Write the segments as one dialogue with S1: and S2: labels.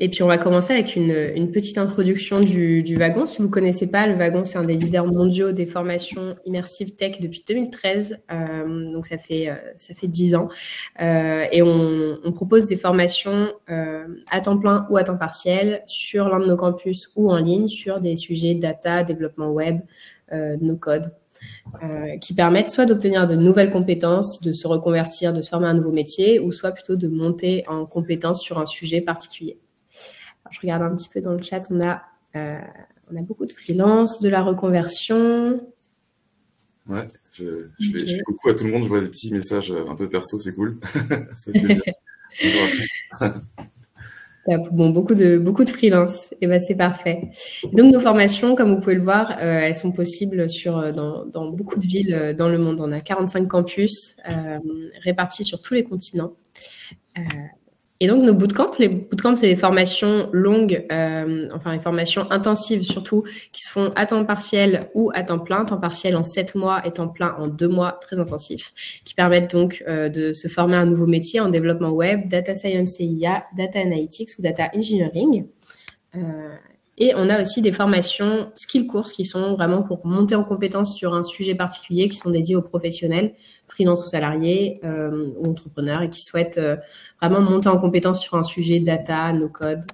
S1: Et puis, on va commencer avec une petite introduction du Wagon. Si vous ne connaissez pas, le Wagon, c'est un des leaders mondiaux des formations immersives tech depuis 2013. Donc, ça fait 10 ans. Et on propose des formations à temps plein ou à temps partiel sur l'un de nos campus ou en ligne sur des sujets data, développement web, no-code. Qui permettent soit d'obtenir de nouvelles compétences, de se reconvertir, de se former à un nouveau métier, ou soit plutôt de monter en compétences sur un sujet particulier. Alors, je regarde un petit peu dans le chat, on a beaucoup de freelance, de la reconversion.
S2: Ouais, je fais coucou à tout le monde, je vois des petits messages un peu perso, c'est cool. Ça fait plaisir. Bonjour à tous.
S1: Bon, beaucoup de freelance, et ben c'est parfait. Donc nos formations, comme vous pouvez le voir, elles sont possibles dans beaucoup de villes dans le monde. On a 45 campus répartis sur tous les continents. Et donc nos bootcamps, les bootcamps, c'est des formations longues, les formations intensives surtout, qui se font à temps partiel ou à temps plein. Temps partiel en 7 mois et temps plein en 2 mois, très intensifs, qui permettent donc de se former à un nouveau métier en développement web, data science et IA, data analytics ou data engineering. Et on a aussi des formations skill courses qui sont vraiment pour monter en compétence sur un sujet particulier, qui sont dédiés aux professionnels, freelance ou salariés ou entrepreneurs, et qui souhaitent vraiment monter en compétence sur un sujet data, no-code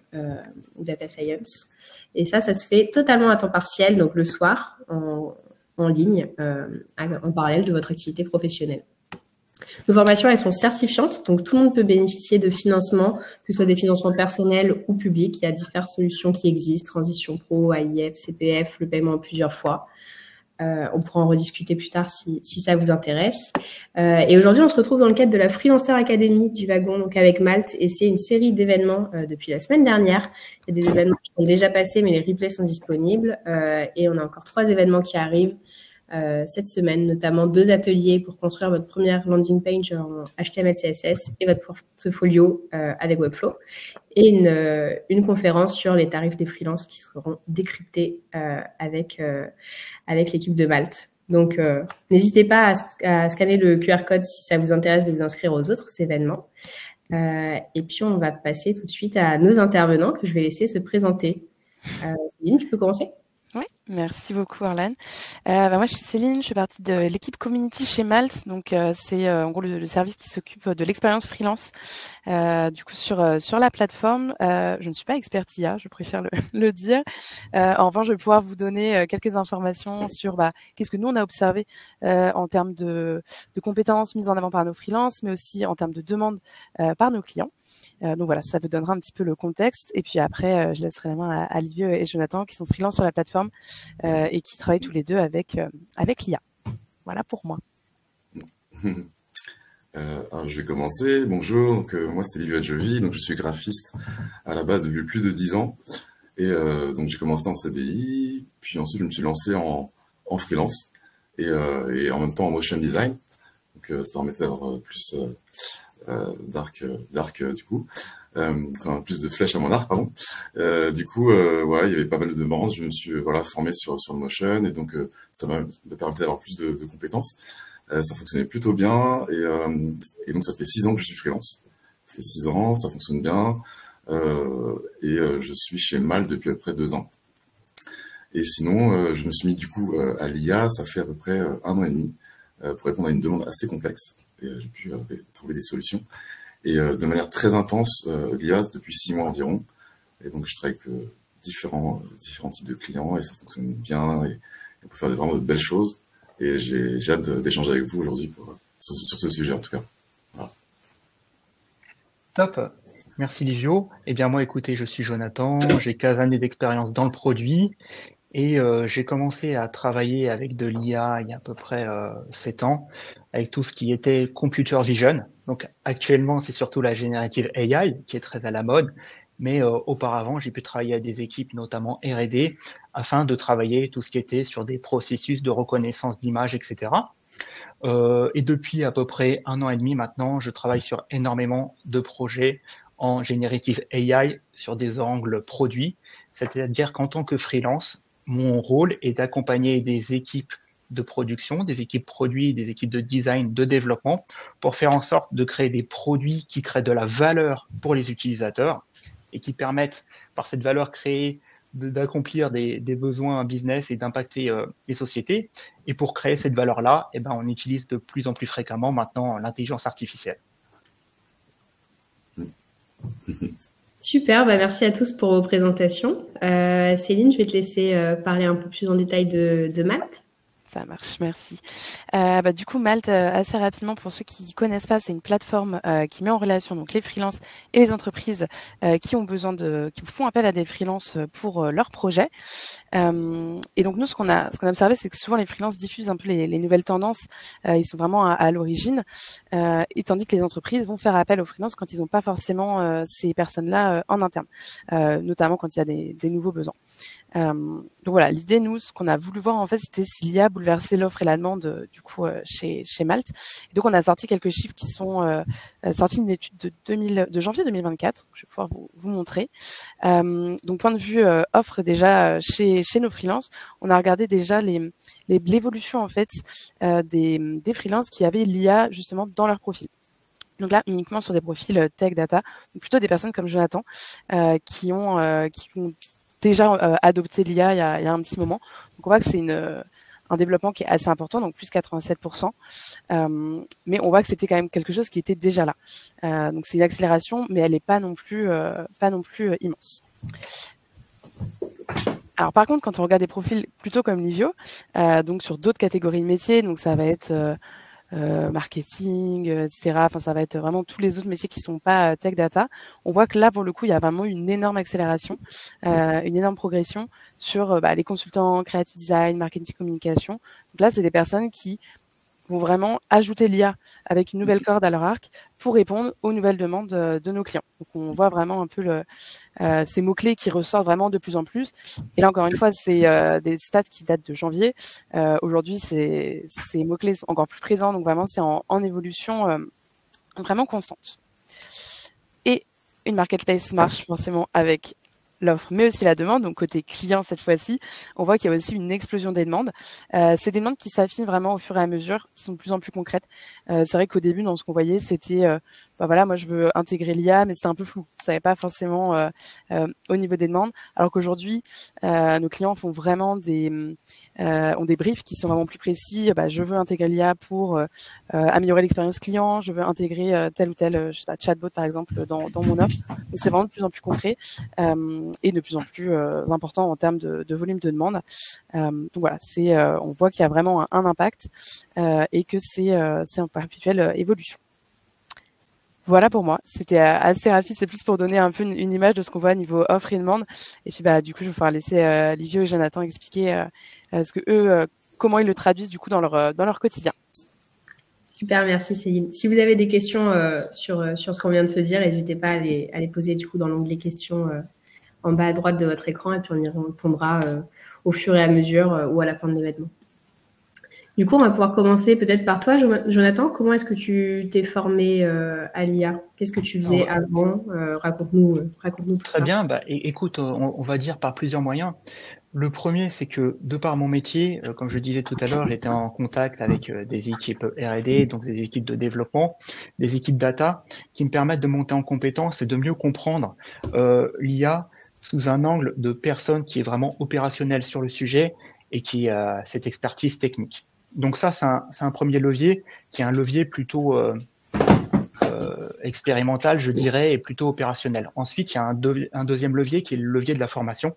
S1: ou data science. Et ça se fait totalement à temps partiel, donc le soir, en ligne, en parallèle de votre activité professionnelle. Nos formations, elles sont certifiantes, donc tout le monde peut bénéficier de financements, que ce soit des financements personnels ou publics. Il y a diverses solutions qui existent, Transition Pro, AIF, CPF, le paiement en plusieurs fois. On pourra en rediscuter plus tard si ça vous intéresse. Et aujourd'hui, on se retrouve dans le cadre de la Freelancer Academy du Wagon, donc avec Malte, et c'est une série d'événements depuis la semaine dernière. Il y a des événements qui sont déjà passés, mais les replays sont disponibles. Et on a encore 3 événements qui arrivent cette semaine, notamment 2 ateliers pour construire votre première landing page en HTML, CSS et votre portfolio avec Webflow, et une conférence sur les tarifs des freelances qui seront décryptés avec l'équipe de Malte. Donc, n'hésitez pas à scanner le QR code si ça vous intéresse de vous inscrire aux autres événements. Et puis, on va passer tout de suite à nos intervenants que je vais laisser se présenter. Céline, tu peux commencer ?
S3: Oui, merci beaucoup Arlène. Moi je suis Céline, je fais partie de l'équipe community chez Malte, donc c'est en gros le service qui s'occupe de l'expérience freelance du coup sur la plateforme. Je ne suis pas experte IA, je préfère le dire. En revanche, je vais pouvoir vous donner quelques informations sur qu'est-ce que nous on a observé en termes de compétences mises en avant par nos freelances, mais aussi en termes de demandes par nos clients. Donc voilà, ça vous donnera un petit peu le contexte. Et puis après, je laisserai la main à Livieux et Jonathan qui sont freelance sur la plateforme et qui travaillent tous les deux avec l'IA. Voilà pour moi.
S2: Alors je vais commencer. Bonjour, donc, moi c'est Livieux Adjovi, donc je suis graphiste à la base depuis plus de 10 ans. Et donc j'ai commencé en CDI, puis ensuite je me suis lancé en freelance et en même temps en motion design. Donc ça permettait d'avoir plus d'arc du coup, plus de flèches à mon arc, pardon. Du coup, voilà, il y avait pas mal de demandes. Je me suis formé sur le motion et donc ça m'a permis d'avoir plus de compétences. Ça fonctionnait plutôt bien et donc ça fait 6 ans que je suis freelance. Ça fait 6 ans, ça fonctionne bien et je suis chez Malte depuis à peu près 2 ans. Et sinon, je me suis mis du coup à l'IA, ça fait à peu près 1 an et demi pour répondre à une demande assez complexe. Et j'ai pu trouver des solutions. Et de manière très intense, l'IA depuis 6 mois environ. Et donc, je travaille avec différents types de clients et ça fonctionne bien et on peut faire vraiment de belles choses. Et j'ai hâte d'échanger avec vous aujourd'hui sur ce sujet en tout cas. Voilà.
S4: Top. Merci Livio. Eh bien moi, écoutez, je suis Jonathan, j'ai 15 années d'expérience dans le produit et j'ai commencé à travailler avec de l'IA il y a à peu près 7 ans, avec tout ce qui était computer vision. Donc actuellement, c'est surtout la générative AI qui est très à la mode, mais auparavant, j'ai pu travailler à des équipes, notamment R&D, afin de travailler tout ce qui était sur des processus de reconnaissance d'images, etc. Et depuis à peu près 1 an et demi maintenant, je travaille sur énormément de projets en générative AI sur des angles produits. C'est-à-dire qu'en tant que freelance, mon rôle est d'accompagner des équipes de production, des équipes produits, des équipes de design, de développement, pour faire en sorte de créer des produits qui créent de la valeur pour les utilisateurs et qui permettent, par cette valeur créée, d'accomplir des besoins business et d'impacter les sociétés. Et pour créer cette valeur-là, eh ben, on utilise de plus en plus fréquemment maintenant l'intelligence artificielle.
S1: Super, bah merci à tous pour vos présentations. Céline, je vais te laisser parler un peu plus en détail de Malte.
S3: Ça marche, merci. Du coup, Malte, assez rapidement, pour ceux qui connaissent pas, c'est une plateforme qui met en relation donc les freelances et les entreprises qui ont besoin qui font appel à des freelances pour leurs projets. Et donc nous, ce qu'on a observé, c'est que souvent les freelances diffusent un peu les nouvelles tendances. Ils sont vraiment à l'origine, et tandis que les entreprises vont faire appel aux freelances quand ils n'ont pas forcément ces personnes-là en interne, notamment quand il y a des nouveaux besoins. Donc voilà, l'idée, nous, ce qu'on a voulu voir en fait, c'était si l'IA bouleversait l'offre et la demande du coup chez Malte. Et donc on a sorti quelques chiffres qui sont sortis d'une étude de janvier 2024. Je vais pouvoir vous montrer. Donc point de vue offre déjà chez nos freelances, on a regardé déjà l'évolution en fait des freelances qui avaient l'IA justement dans leur profil. Donc là, uniquement sur des profils tech data, donc plutôt des personnes comme Jonathan qui ont déjà adopté l'IA il y a un petit moment. Donc on voit que c'est un développement qui est assez important, donc plus 87%. Mais on voit que c'était quand même quelque chose qui était déjà là. Donc c'est une accélération, mais elle n'est pas non plus immense. Alors par contre, quand on regarde des profils plutôt comme Livio, donc sur d'autres catégories de métiers, donc ça va être marketing, etc. Enfin, ça va être vraiment tous les autres métiers qui sont pas tech data. On voit que là, pour le coup, il y a vraiment une énorme accélération, une énorme progression sur les consultants, creative design, marketing, communication. Donc là, c'est des personnes qui vont vraiment ajouter l'IA avec une nouvelle corde à leur arc pour répondre aux nouvelles demandes de nos clients. Donc, on voit vraiment un peu ces mots-clés qui ressortent vraiment de plus en plus. Et là, encore une fois, c'est des stats qui datent de janvier. Aujourd'hui, ces mots-clés sont encore plus présents. Donc, vraiment, c'est en évolution vraiment constante. Et une marketplace marche forcément avec l'offre, mais aussi la demande. Donc côté client cette fois-ci, on voit qu'il y a aussi une explosion des demandes. C'est des demandes qui s'affinent vraiment au fur et à mesure, qui sont de plus en plus concrètes. C'est vrai qu'au début, dans ce qu'on voyait, c'était voilà, moi je veux intégrer l'IA, mais c'était un peu flou. On savait pas forcément au niveau des demandes. Alors qu'aujourd'hui, nos clients font vraiment ont des briefs qui sont vraiment plus précis. Je veux intégrer l'IA pour améliorer l'expérience client. Je veux intégrer tel ou tel chatbot par exemple dans mon offre. Donc c'est vraiment de plus en plus concret. Et de plus en plus important en termes de volume de demande. Donc voilà, on voit qu'il y a vraiment un impact et que c'est en perpétuelle évolution. Voilà pour moi, c'était assez rapide, c'est plus pour donner un peu une image de ce qu'on voit niveau offre et demande. Et puis du coup, je vais pouvoir laisser Livio et Jonathan expliquer comment ils le traduisent du coup dans leur quotidien.
S1: Super, merci Céline. Si vous avez des questions sur ce qu'on vient de se dire, n'hésitez pas à les poser du coup dans l'onglet questions en bas à droite de votre écran et puis on y répondra au fur et à mesure ou à la fin de l'événement. Du coup, on va pouvoir commencer peut-être par toi, Jonathan. Comment est-ce que tu t'es formé à l'IA? Qu'est-ce que tu faisais avant? Raconte-nous tout
S4: Très
S1: ça.
S4: Bien. Écoute, on va dire par plusieurs moyens. Le premier, c'est que de par mon métier, comme je disais tout à l'heure, j'étais en contact avec des équipes R&D, donc des équipes de développement, des équipes data, qui me permettent de monter en compétences et de mieux comprendre l'IA sous un angle de personne qui est vraiment opérationnelle sur le sujet et qui a cette expertise technique. Donc ça, c'est un premier levier qui est un levier plutôt expérimental, je dirais, et plutôt opérationnel. Ensuite, il y a un deuxième levier qui est le levier de la formation.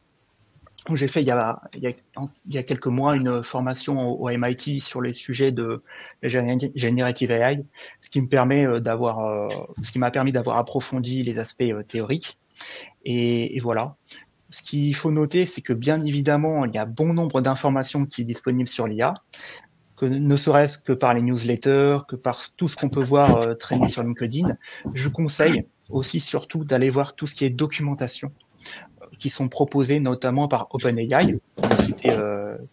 S4: J'ai fait il y a quelques mois une formation au MIT sur les sujets de la Generative AI, ce qui m'a permis d'avoir approfondi les aspects théoriques. Et voilà. Ce qu'il faut noter, c'est que bien évidemment, il y a bon nombre d'informations qui sont disponibles sur l'IA, que ne serait-ce que par les newsletters, que par tout ce qu'on peut voir traîner sur LinkedIn. Je conseille aussi surtout d'aller voir tout ce qui est documentation qui sont proposées notamment par OpenAI, pour ne citer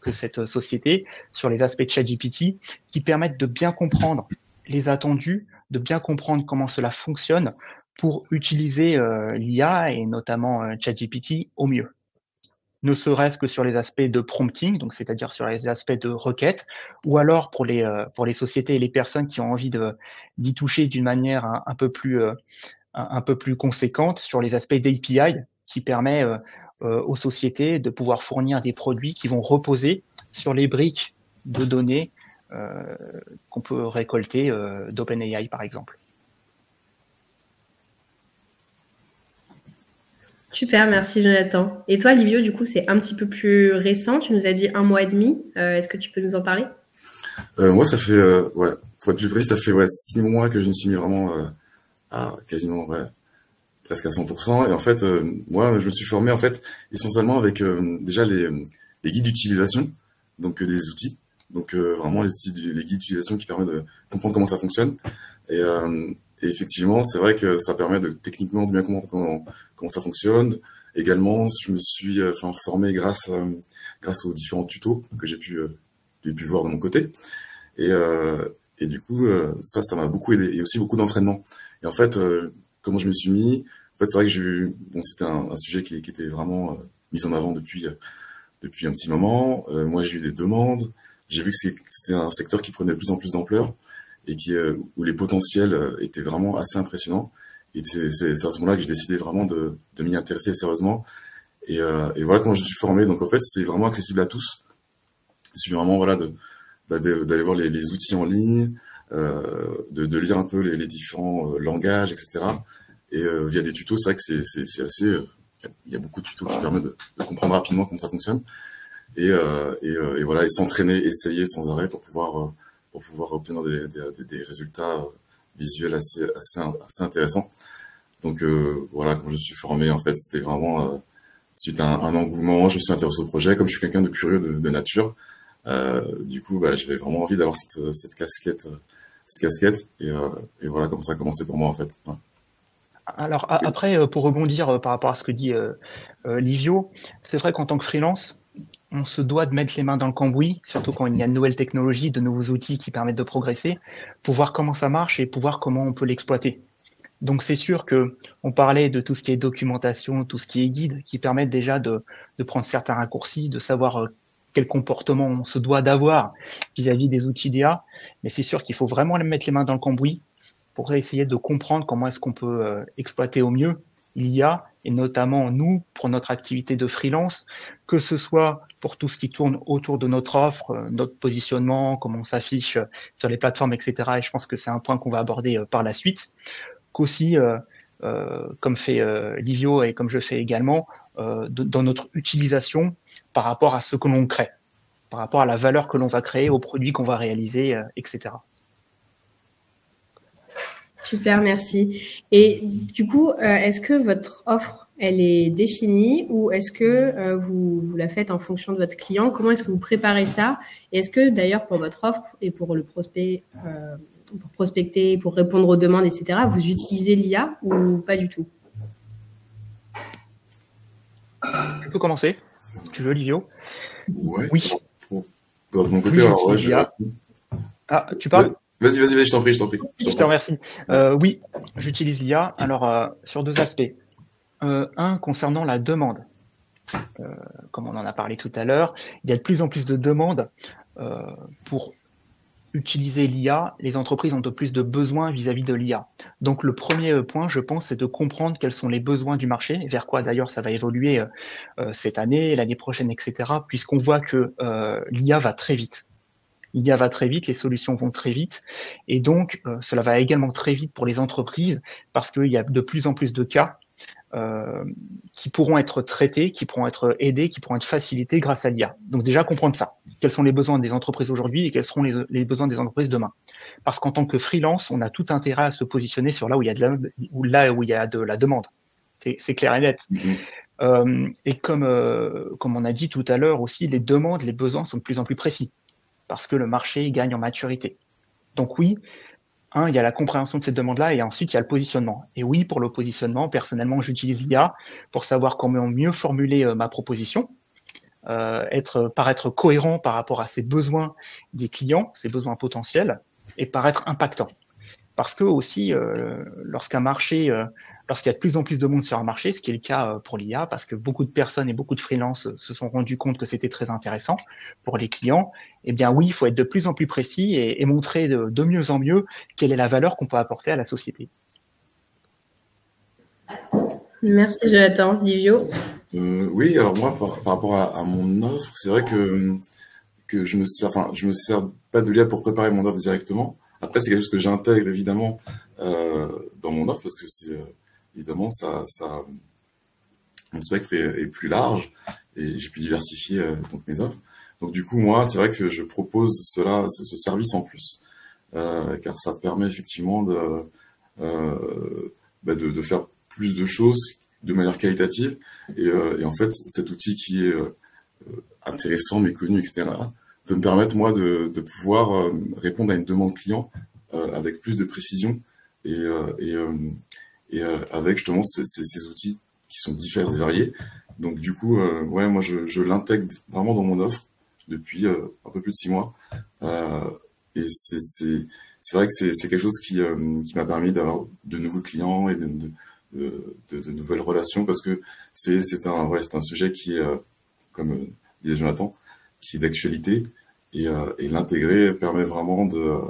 S4: que cette société, sur les aspects de ChatGPT, qui permettent de bien comprendre les attendus, de bien comprendre comment cela fonctionne pour utiliser l'IA et notamment ChatGPT au mieux. Ne serait-ce que sur les aspects de prompting, donc c'est-à-dire sur les aspects de requête, ou alors pour les sociétés et les personnes qui ont envie d'y toucher d'une manière un peu plus un peu plus conséquente sur les aspects d'API qui permet aux sociétés de pouvoir fournir des produits qui vont reposer sur les briques de données qu'on peut récolter d'OpenAI, par exemple.
S1: Super, merci Jonathan. Et toi, Livio, du coup, c'est un petit peu plus récent. Tu nous as dit 1 mois et demi. Est-ce que tu peux nous en parler?
S2: Moi, ça fait, ouais, pour être plus précis, ça fait 6 mois que je me suis mis vraiment à quasiment, ouais, presque à 100%. Et en fait, moi, je me suis formé en fait essentiellement avec déjà les guides d'utilisation, donc des outils. Donc vraiment les guides d'utilisation qui permettent de comprendre comment ça fonctionne. Et effectivement, c'est vrai que ça permet de techniquement de bien comprendre comment ça fonctionne. Également, je me suis formé grâce aux différents tutos que j'ai pu voir de mon côté. Et du coup, ça m'a beaucoup aidé. Et aussi beaucoup d'entraînement. Et en fait, comment je me suis mis, en fait, c'est vrai que c'était un sujet qui était vraiment mis en avant depuis un petit moment. Moi, j'ai eu des demandes. J'ai vu que c'était un secteur qui prenait de plus en plus d'ampleur et où les potentiels étaient vraiment assez impressionnants. Et c'est à ce moment-là que j'ai décidé vraiment de m'y intéresser sérieusement. Et voilà comment je me suis formé. Donc en fait, c'est vraiment accessible à tous. Il suffit vraiment d'aller voir les outils en ligne, de lire un peu les différents langages, etc. Et via des tutos, c'est vrai que c'est assez. Il y a beaucoup de tutos qui permettent de comprendre rapidement comment ça fonctionne. Et voilà, et s'entraîner, essayer sans arrêt pour pouvoir obtenir des résultats visuels assez intéressants. Donc voilà, quand je me suis formé, en fait, c'était vraiment suite à un engouement. Je me suis intéressé au projet, comme je suis quelqu'un de curieux de nature. Du coup, j'avais vraiment envie d'avoir cette casquette, et voilà, comme ça a commencé pour moi en fait. Ouais.
S4: Alors après, pour rebondir par rapport à ce que dit Livio, c'est vrai qu'en tant que freelance, on se doit de mettre les mains dans le cambouis, surtout quand il y a de nouvelles technologies, de nouveaux outils qui permettent de progresser, pour voir comment ça marche et pour voir comment on peut l'exploiter. Donc c'est sûr que on parlait de tout ce qui est documentation, tout ce qui est guide, qui permettent déjà de prendre certains raccourcis, de savoir quel comportement on se doit d'avoir vis-à-vis des outils d'IA, mais c'est sûr qu'il faut vraiment mettre les mains dans le cambouis pour essayer de comprendre comment est-ce qu'on peut exploiter au mieux l'IA, et notamment nous, pour notre activité de freelance, que ce soit pour tout ce qui tourne autour de notre offre, notre positionnement, comment on s'affiche sur les plateformes, etc. Et je pense que c'est un point qu'on va aborder par la suite, qu'aussi, comme fait Livio et comme je fais également, dans notre utilisation par rapport à ce que l'on crée, par rapport à la valeur que l'on va créer, aux produits qu'on va réaliser, etc.
S1: Super, merci. Et du coup, est-ce que votre offre, elle est définie ou est-ce que vous la faites en fonction de votre client? Comment est-ce que vous préparez ça? Et est-ce que d'ailleurs pour votre offre et pour le prospect, pour prospecter, pour répondre aux demandes, etc., vous utilisez l'IA ou pas du tout?
S4: Tu peux commencer, si tu veux, Livio.
S2: Ouais.
S4: Oui.
S2: De mon côté, alors ouais,
S4: Ah, tu parles?
S2: Vas-y, je t'en prie.
S4: Je te remercie. Oui, j'utilise l'IA. Alors, sur deux aspects. Un, concernant la demande. Comme on en a parlé tout à l'heure, il y a de plus en plus de demandes pour utiliser l'IA. Les entreprises ont de plus de besoins vis-à-vis de l'IA. Donc, le premier point, je pense, c'est de comprendre quels sont les besoins du marché, vers quoi d'ailleurs ça va évoluer cette année, l'année prochaine, etc., puisqu'on voit que l'IA va très vite. L'IA va très vite, les solutions vont très vite, et donc cela va également très vite pour les entreprises parce qu'il y a de plus en plus de cas qui pourront être traités, qui pourront être aidés, qui pourront être facilités grâce à l'IA. Donc déjà comprendre ça. Quels sont les besoins des entreprises aujourd'hui et quels seront les besoins des entreprises demain. Parce qu'en tant que freelance, on a tout intérêt à se positionner sur là où il y a de la demande. C'est clair et net. Et comme on a dit tout à l'heure aussi, les demandes, les besoins sont de plus en plus précis. Parce que le marché gagne en maturité. Donc oui, il y a la compréhension de cette demande-là et ensuite il y a le positionnement. Et oui, pour le positionnement, personnellement, j'utilise l'IA pour savoir comment mieux formuler ma proposition, paraître cohérent par rapport à ces besoins des clients, ces besoins potentiels, et paraître impactant. Parce que aussi, lorsqu'il y a de plus en plus de monde sur un marché, ce qui est le cas pour l'IA, parce que beaucoup de personnes et beaucoup de freelances se sont rendus compte que c'était très intéressant pour les clients, eh bien oui, il faut être de plus en plus précis et montrer de mieux en mieux quelle est la valeur qu'on peut apporter à la société.
S1: Merci Jonathan. Livio?
S2: Oui, alors moi, par rapport à mon offre, c'est vrai que je me sers pas de l'IA pour préparer mon offre directement. Après, c'est quelque chose que j'intègre évidemment dans mon offre parce que évidemment mon spectre est plus large et j'ai pu diversifier donc mes offres. Donc du coup, moi, c'est vrai que je propose ce service en plus, car ça permet effectivement de faire plus de choses de manière qualitative. Et en fait, cet outil qui est intéressant, méconnu, etc., peut me permettre, moi, de pouvoir répondre à une demande client avec plus de précision et avec justement ces outils qui sont divers et variés. Donc du coup, ouais, moi, je l'intègre vraiment dans mon offre depuis un peu plus de 6 mois. Et c'est vrai que c'est quelque chose qui m'a permis d'avoir de nouveaux clients et de nouvelles relations parce que c'est un sujet qui est, comme disait Jonathan, qui est d'actualité et l'intégrer permet vraiment de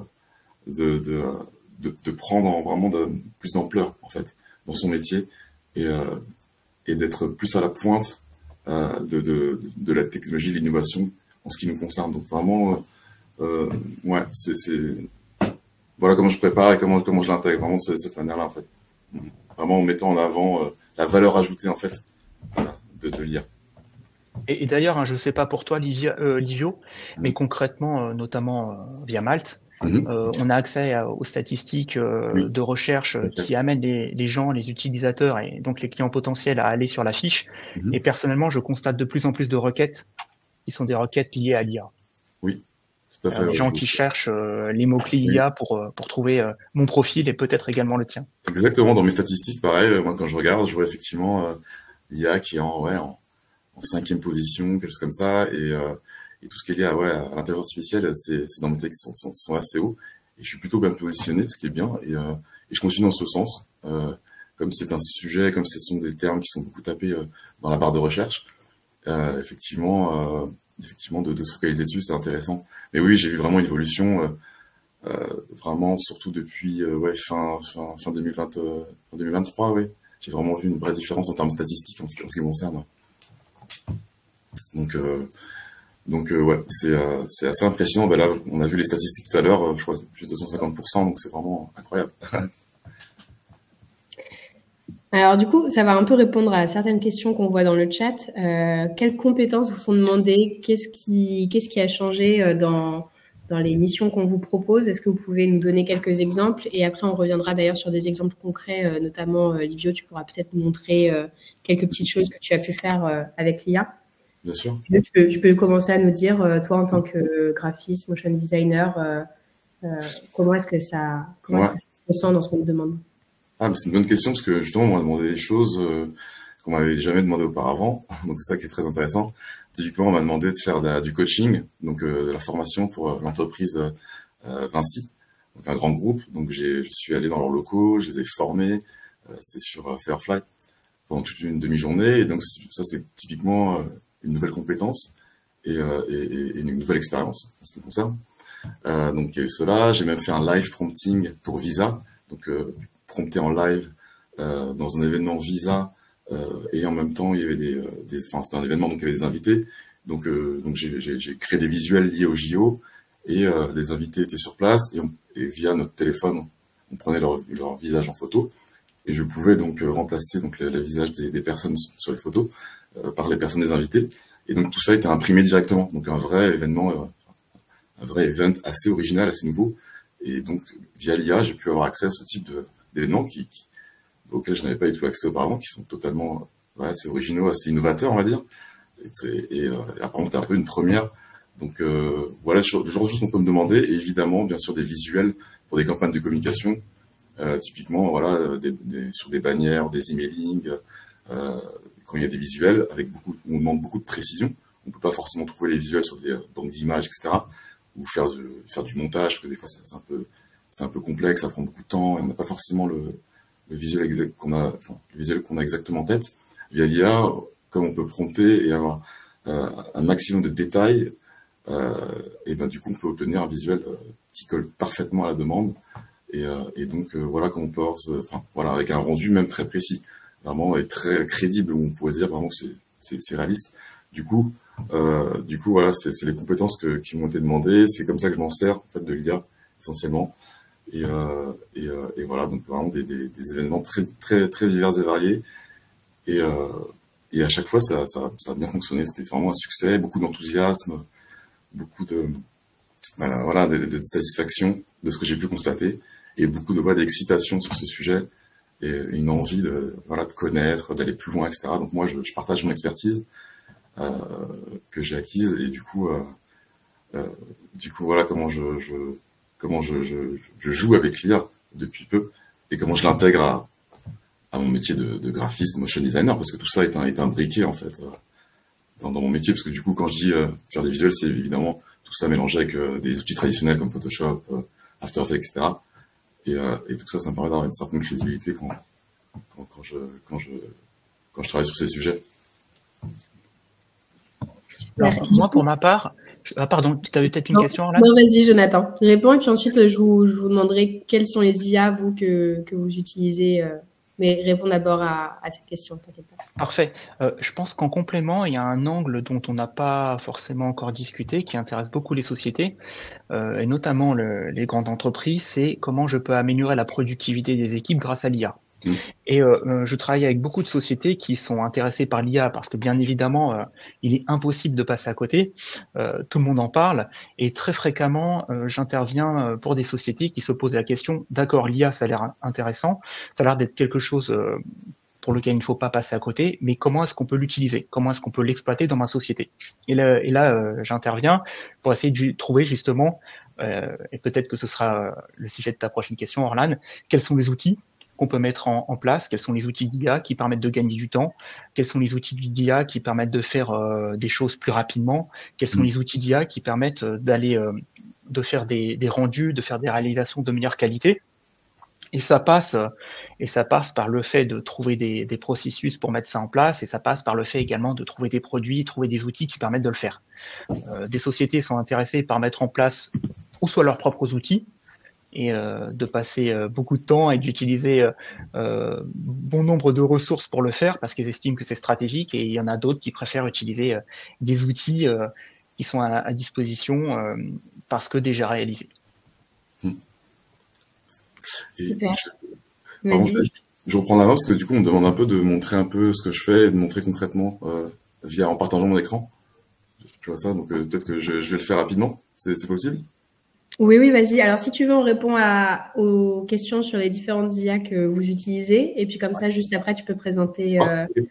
S2: prendre vraiment plus d'ampleur en fait dans son métier et, euh, et d'être plus à la pointe de la technologie, de l'innovation en ce qui nous concerne. Donc vraiment, ouais, voilà comment je prépare et comment je l'intègre vraiment de cette manière-là en fait. Vraiment en mettant en avant la valeur ajoutée en fait de l'IA.
S4: Et d'ailleurs, hein, je ne sais pas pour toi, Livio, mais concrètement, notamment via Malte, on a accès aux statistiques
S2: Oui.
S4: de recherche qui amènent les gens, les utilisateurs et donc les clients potentiels à aller sur la fiche. Et personnellement, je constate de plus en plus de requêtes qui sont des requêtes liées à l'IA.
S2: Oui, tout à fait.
S4: Des gens qui cherchent les mots-clés IA pour trouver mon profil et peut-être également le tien.
S2: Exactement, dans mes statistiques, pareil, moi quand je regarde, je vois effectivement l'IA qui est en 5e position, quelque chose comme ça, et tout ce qui est lié à l'intelligence artificielle, c'est dans mes textes sont assez hauts, et je suis plutôt bien positionné, ce qui est bien, et je continue dans ce sens, comme c'est un sujet, comme ce sont des termes qui sont beaucoup tapés dans la barre de recherche, effectivement, de se focaliser dessus, c'est intéressant. Mais oui, j'ai vu vraiment une évolution, vraiment surtout depuis fin 2020, fin 2023, oui. J'ai vraiment vu une vraie différence en termes statistiques en ce qui me concerne. Donc ouais, c'est assez impressionnant. Ben là, on a vu les statistiques tout à l'heure, je crois que c'est plus de 250%, donc c'est vraiment incroyable.
S1: Alors du coup, ça va un peu répondre à certaines questions qu'on voit dans le chat. Quelles compétences vous sont demandées? Qu'est-ce qui a changé dans les missions qu'on vous propose? Est-ce que vous pouvez nous donner quelques exemples? Et après, on reviendra d'ailleurs sur des exemples concrets, notamment Livio, tu pourras peut-être nous montrer quelques petites choses que tu as pu faire avec l'IA.
S2: Bien sûr.
S1: Tu peux commencer à nous dire, toi en tant que graphiste, motion designer, comment est-ce que ça se ressent dans ce qu'on te demande?
S2: Ah, mais c'est une bonne question parce que justement, on m'a demandé des choses qu'on m'avait jamais demandé auparavant. Donc c'est ça qui est très intéressant. Typiquement, on m'a demandé de faire du coaching, donc de la formation pour l'entreprise Vinci, donc un grand groupe. Donc je suis allé dans leurs locaux, je les ai formés. C'était sur Firefly pendant toute une demi-journée. Et donc ça, c'est typiquement une nouvelle compétence et une nouvelle expérience en ce qui me concerne. Donc il y a eu cela. J'ai même fait un live prompting pour Visa, donc prompter en live dans un événement Visa et en même temps il y avait c'était un événement donc il y avait des invités. Donc j'ai créé des visuels liés au JO et les invités étaient sur place et via notre téléphone on prenait leur visage en photo et je pouvais donc remplacer donc le visage des personnes sur les photos par les personnes des invités. Et donc tout ça était imprimé directement. Donc un vrai événement, un vrai event assez original, assez nouveau. Et donc via l'IA, j'ai pu avoir accès à ce type d'événements auxquels je n'avais pas du tout accès auparavant, qui sont totalement assez originaux, assez innovateurs, on va dire. Et apparemment c'était un peu une première. Donc voilà le genre de choses qu'on peut me demander. Et évidemment, bien sûr, des visuels pour des campagnes de communication. Typiquement, voilà, sur des bannières, des emailing, quand il y a des visuels, on demande beaucoup de précision. On peut pas forcément trouver les visuels sur des banques d'images, etc. Ou faire du montage, parce que des fois c'est un peu complexe, ça prend beaucoup de temps, et on n'a pas forcément le visuel qu'on a exactement en tête. Via l'IA, comme on peut prompter et avoir un maximum de détails, et ben du coup on peut obtenir un visuel qui colle parfaitement à la demande. Et donc voilà comment on peut avoir avec un rendu même très précis. vraiment est très crédible, où on pourrait dire vraiment que c'est réaliste. Du coup, voilà, c'est les compétences qui m'ont été demandées. C'est comme ça que je m'en sers, en fait, de l'IA, essentiellement. Et voilà, donc vraiment des événements très divers et variés. Et à chaque fois, ça a bien fonctionné. C'était vraiment un succès, beaucoup d'enthousiasme, beaucoup de satisfaction de ce que j'ai pu constater, et beaucoup d'excitation sur ce sujet, et une envie de connaître, d'aller plus loin, etc. Donc moi, je partage mon expertise que j'ai acquise, et du coup, voilà comment je joue avec l'IA depuis peu, et comment je l'intègre à mon métier de graphiste, motion designer, parce que tout ça est imbriqué, en fait, dans mon métier, parce que du coup, quand je dis faire des visuels, c'est évidemment tout ça mélangé avec des outils traditionnels comme Photoshop, After Effects, etc. Et tout ça, ça me permet d'avoir une certaine crédibilité quand je travaille sur ces sujets.
S4: Alors, moi, pour ma part, pardon, tu avais peut-être une question, Orlan?
S1: Non, vas-y, Jonathan. Je réponds, et puis ensuite, je vous demanderai quels sont les IA, vous, que vous utilisez. Mais réponds d'abord à cette question, t'inquiète pas.
S4: Parfait. Je pense qu'en complément, il y a un angle dont on n'a pas forcément encore discuté, qui intéresse beaucoup les sociétés, et notamment les grandes entreprises, c'est comment je peux améliorer la productivité des équipes grâce à l'IA. Et je travaille avec beaucoup de sociétés qui sont intéressées par l'IA parce que bien évidemment, il est impossible de passer à côté. Tout le monde en parle et très fréquemment, j'interviens pour des sociétés qui se posent la question, d'accord, l'IA, ça a l'air intéressant, ça a l'air d'être quelque chose pour lequel il ne faut pas passer à côté, mais comment est-ce qu'on peut l'utiliser? Comment est-ce qu'on peut l'exploiter dans ma société? Et là j'interviens pour essayer de trouver justement, et peut-être que ce sera le sujet de ta prochaine question, Orlan, quels sont les outils qu'on peut mettre en place, quels sont les outils d'IA qui permettent de gagner du temps, quels sont les outils d'IA qui permettent de faire des choses plus rapidement, quels sont les outils d'IA qui permettent de faire des rendus, de faire des réalisations de meilleure qualité. Et ça passe par le fait de trouver des processus pour mettre ça en place, et ça passe par le fait également de trouver des produits, trouver des outils qui permettent de le faire. Des sociétés sont intéressées par mettre en place ou soit leurs propres outils, et de passer beaucoup de temps et d'utiliser bon nombre de ressources pour le faire parce qu'ils estiment que c'est stratégique, et il y en a d'autres qui préfèrent utiliser des outils qui sont à disposition parce que déjà réalisés.
S2: Et je reprends la main parce que du coup on me demande un peu de montrer un peu ce que je fais et de montrer concrètement en partageant mon écran. Tu vois ça, donc peut-être que je vais le faire rapidement, c'est possible?
S1: Oui, vas-y. Alors, si tu veux, on répond aux questions sur les différentes IA que vous utilisez. Et puis, comme ça, juste après, tu peux présenter,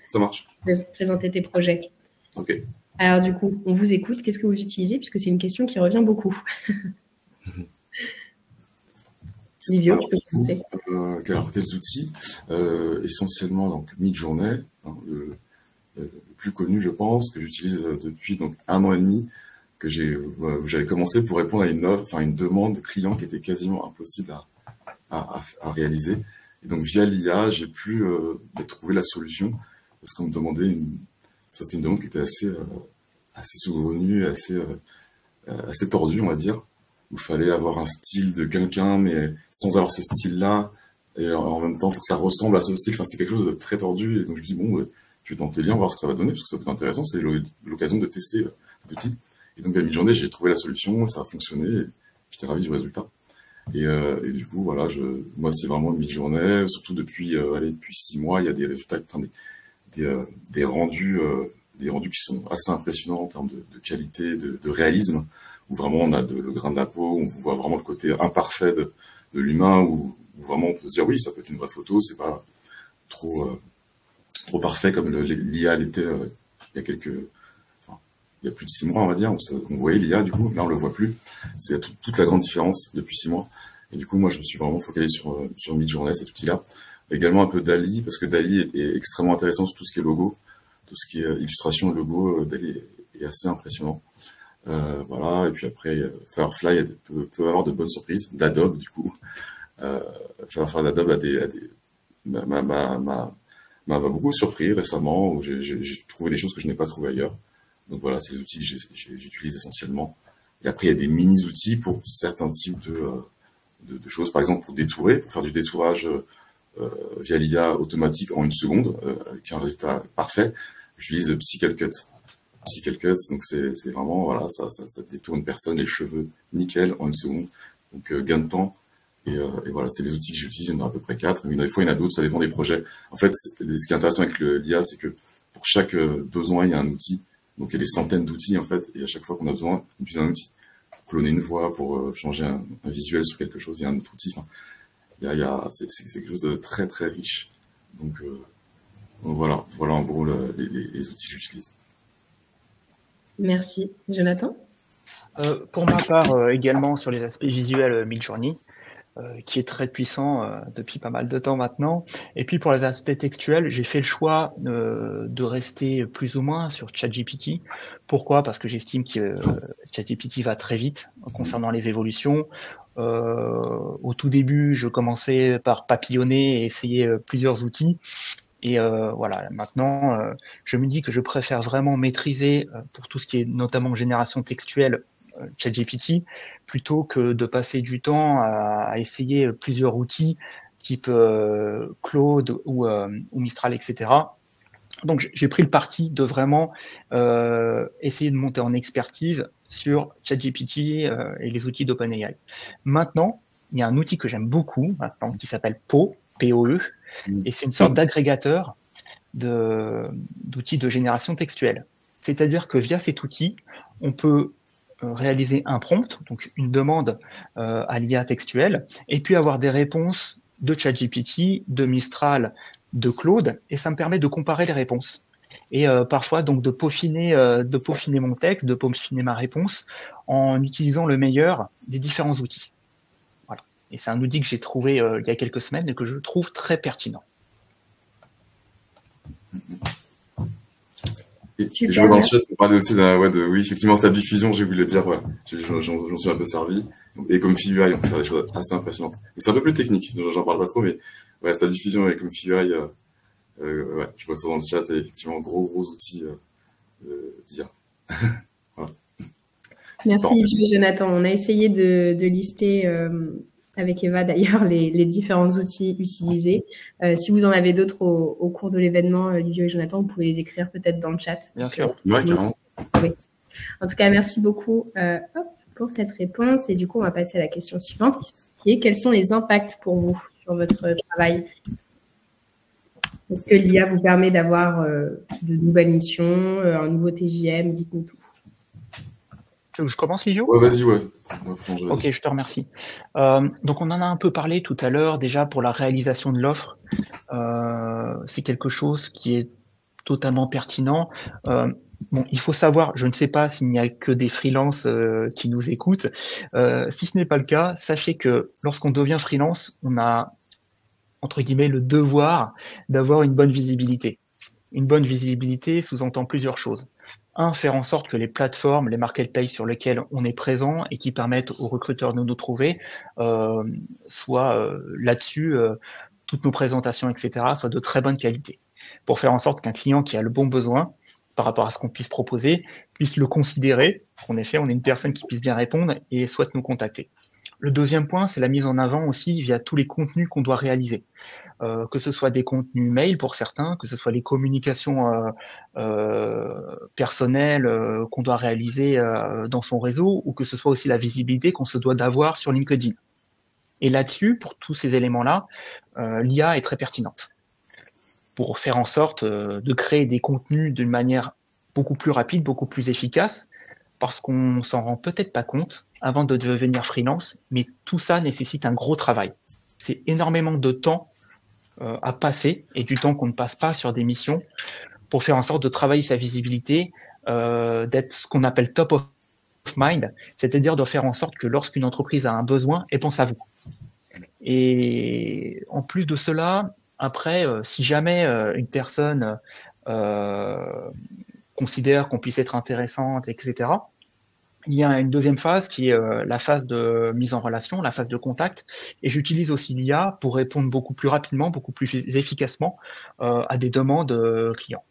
S2: ça marche.
S1: Présenter tes projets.
S2: Ok.
S1: Alors, du coup, on vous écoute. Qu'est-ce que vous utilisez? Puisque c'est une question qui revient beaucoup. Livio, tu peux présenter.
S2: Alors, quels outils? Essentiellement, donc, Midjourney, hein, le plus connu, je pense, que j'utilise depuis donc 1 an et demi, que j'avais commencé pour répondre à une demande client qui était quasiment impossible à réaliser. Et donc via l'IA, j'ai pu trouver la solution parce qu'on me demandait c'était une demande qui était assez saugrenue, assez tordue, on va dire, où il fallait avoir un style de quelqu'un mais sans avoir ce style-là, et en même temps, il faut que ça ressemble à ce style. Enfin, c'était quelque chose de très tordu, et donc je me dis bon, je vais tenter l'IA, voir ce que ça va donner, parce que ça peut être intéressant. C'est l'occasion de tester cet outil. Et donc, à mi-journée, j'ai trouvé la solution, ça a fonctionné, et j'étais ravi du résultat. Et du coup, voilà, moi, c'est vraiment une mi-journée, surtout depuis 6 mois, il y a des résultats, des rendus qui sont assez impressionnants en termes de qualité, de réalisme, où vraiment on a le grain de la peau, on voit vraiment le côté imparfait de l'humain, où vraiment on peut se dire oui, ça peut être une vraie photo, c'est pas trop parfait comme l'IA l'était il y a plus de 6 mois, on va dire, on voyait l'IA, du coup, là on le voit plus. C'est toute la grande différence depuis 6 mois. Et du coup, moi, je me suis vraiment focalisé sur Midjourney, cet outil-là. Également un peu DALL-E, parce que DALL-E est extrêmement intéressant sur tout ce qui est logo, tout ce qui est illustration et logo. DALL-E est assez impressionnant. Voilà. Et puis après, Firefly peut avoir de bonnes surprises. D'Adobe, du coup. Firefly d'Adobe m'a beaucoup surpris récemment, où j'ai trouvé des choses que je n'ai pas trouvées ailleurs. Donc voilà, c'est les outils que j'utilise essentiellement. Et après, il y a des mini-outils pour certains types de choses. Par exemple, pour détourer, pour faire du détourage via l'IA automatique en 1 seconde, avec un résultat parfait. J'utilise Psycalcut. Psycalcut, donc c'est vraiment, voilà, ça détourne personne, les cheveux nickel en 1 seconde. Donc gain de temps. Et voilà, c'est les outils que j'utilise, il y en a à peu près 4. Mais des fois, il y en a d'autres, ça dépend des projets. En fait, ce qui est intéressant avec l'IA, c'est que pour chaque besoin, il y a un outil. Donc, il y a des centaines d'outils, en fait. Et à chaque fois qu'on a besoin, on utilise un outil. Pour cloner une voix, pour changer un visuel sur quelque chose, il y a un autre outil. Enfin, c'est quelque chose de très, très riche. Donc voilà en gros les outils que j'utilise.
S1: Merci. Jonathan?
S4: Pour ma part, également sur les aspects visuels Midjourney, qui est très puissant depuis pas mal de temps maintenant. Et puis pour les aspects textuels, j'ai fait le choix de rester plus ou moins sur ChatGPT. Pourquoi? Parce que j'estime que ChatGPT va très vite concernant les évolutions. Au tout début, je commençais par papillonner et essayer plusieurs outils. Et voilà, maintenant, je me dis que je préfère vraiment maîtriser pour tout ce qui est notamment génération textuelle ChatGPT, plutôt que de passer du temps à essayer plusieurs outils type Claude ou Mistral, etc. Donc j'ai pris le parti de vraiment essayer de monter en expertise sur ChatGPT et les outils d'OpenAI. Maintenant, il y a un outil que j'aime beaucoup maintenant qui s'appelle POE, et c'est une sorte d'agrégateur d'outils de génération textuelle. C'est-à-dire que via cet outil, on peut réaliser un prompt, donc une demande à l'IA textuelle, et puis avoir des réponses de ChatGPT, de Mistral, de Claude, et ça me permet de comparer les réponses. Et parfois donc de peaufiner mon texte, de peaufiner ma réponse en utilisant le meilleur des différents outils. Voilà. Et c'est un outil que j'ai trouvé il y a quelques semaines et que je trouve très pertinent.
S2: Et je vois dans le chat, on parlait aussi oui, effectivement, c'est la diffusion, j'ai voulu le dire, ouais. J'en suis un peu servi. Et comme FIUI, on peut faire des choses assez impressionnantes. C'est un peu plus technique, j'en parle pas trop, mais ouais, c'est la diffusion et comme FIUI, ouais, je vois ça dans le chat, et effectivement, gros outils d'IA. Voilà.
S1: Merci Yves et Jonathan. On a essayé de lister avec Eva d'ailleurs les différents outils utilisés. Si vous en avez d'autres au cours de l'événement, Livio et Jonathan, vous pouvez les écrire peut-être dans le chat.
S4: Bien sûr.
S2: Ouais, carrément.
S1: Oui. En tout cas, merci beaucoup pour cette réponse. Et du coup, on va passer à la question suivante, qui est quels sont les impacts pour vous sur votre travail? Est-ce que l'IA vous permet d'avoir de nouvelles missions, un nouveau TJM? Dites-nous tout.
S4: Je commence, Livio?
S2: Ouais, vas-y, ouais.
S4: Ok, je te remercie. Donc, on en a un peu parlé tout à l'heure. Déjà, pour la réalisation de l'offre, c'est quelque chose qui est totalement pertinent. Bon, il faut savoir, je ne sais pas s'il n'y a que des freelances qui nous écoutent. Si ce n'est pas le cas, sachez que lorsqu'on devient freelance, on a, entre guillemets, le devoir d'avoir une bonne visibilité. Une bonne visibilité sous-entend plusieurs choses. Un, faire en sorte que les plateformes, les marketplaces sur lesquels on est présent et qui permettent aux recruteurs de nous trouver soient là-dessus, toutes nos présentations, etc., soient de très bonne qualité. Pour faire en sorte qu'un client qui a le bon besoin par rapport à ce qu'on puisse proposer puisse le considérer, qu'en effet, on est une personne qui puisse bien répondre et souhaite nous contacter. Le deuxième point, c'est la mise en avant aussi via tous les contenus qu'on doit réaliser. Que ce soit des contenus mail pour certains, que ce soit les communications personnelles qu'on doit réaliser dans son réseau, ou que ce soit aussi la visibilité qu'on se doit d'avoir sur LinkedIn. Et là-dessus, pour tous ces éléments-là, l'IA est très pertinente pour faire en sorte de créer des contenus d'une manière beaucoup plus rapide, beaucoup plus efficace, parce qu'on s'en rend peut-être pas compte avant de devenir freelance, mais tout ça nécessite un gros travail. C'est énormément de temps à passer et du temps qu'on ne passe pas sur des missions pour faire en sorte de travailler sa visibilité, d'être ce qu'on appelle top of mind, c'est-à-dire de faire en sorte que lorsqu'une entreprise a un besoin, elle pense à vous. Et en plus de cela, après, si jamais une personne considère qu'on puisse être intéressante, etc., il y a une deuxième phase qui est la phase de mise en relation, la phase de contact. Et j'utilise aussi l'IA pour répondre beaucoup plus rapidement, beaucoup plus efficacement à des demandes clients.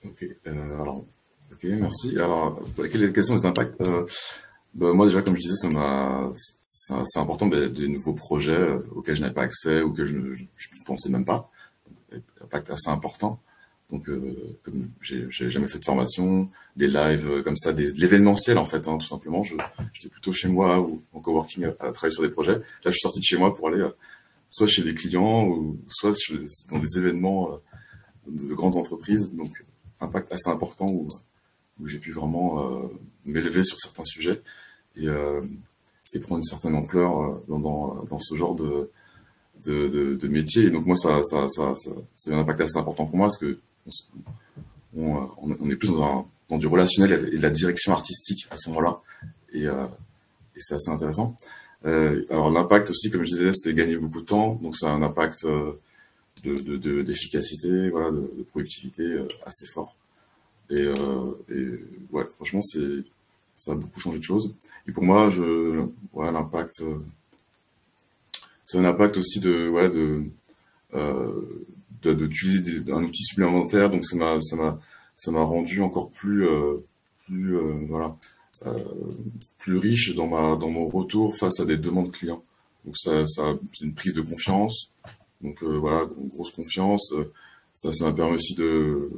S2: Ok, ok, merci. Alors, quels sont les impacts? Bah, moi déjà, comme je disais, c'est important des nouveaux projets auxquels je n'avais pas accès ou que je ne pensais même pas. Impact assez important. Donc, comme j'ai jamais fait de formation, des lives comme ça, de l'événementiel en fait, hein, tout simplement. J'étais plutôt chez moi ou en coworking à travailler sur des projets. Là, je suis sorti de chez moi pour aller soit chez des clients ou soit dans des événements de grandes entreprises. Donc, impact assez important où j'ai pu vraiment m'élever sur certains sujets et, euh, et prendre une certaine ampleur dans ce genre de métier. Et donc moi, c'est un impact assez important pour moi parce que on est plus dans du relationnel et de la direction artistique à ce moment-là. Et c'est assez intéressant. Alors l'impact aussi, comme je disais, c'est gagner beaucoup de temps. Donc c'est un impact d'efficacité, voilà, de productivité assez fort. Et ouais, franchement, ça a beaucoup changé de choses. Et pour moi, ouais, l'impact, c'est un impact aussi d'utiliser un outil supplémentaire. Donc ça m'a rendu encore voilà, euh, plus riche dans mon retour face à des demandes clients. Donc c'est une prise de confiance. Donc voilà, une grosse confiance. Ça m'a permis aussi de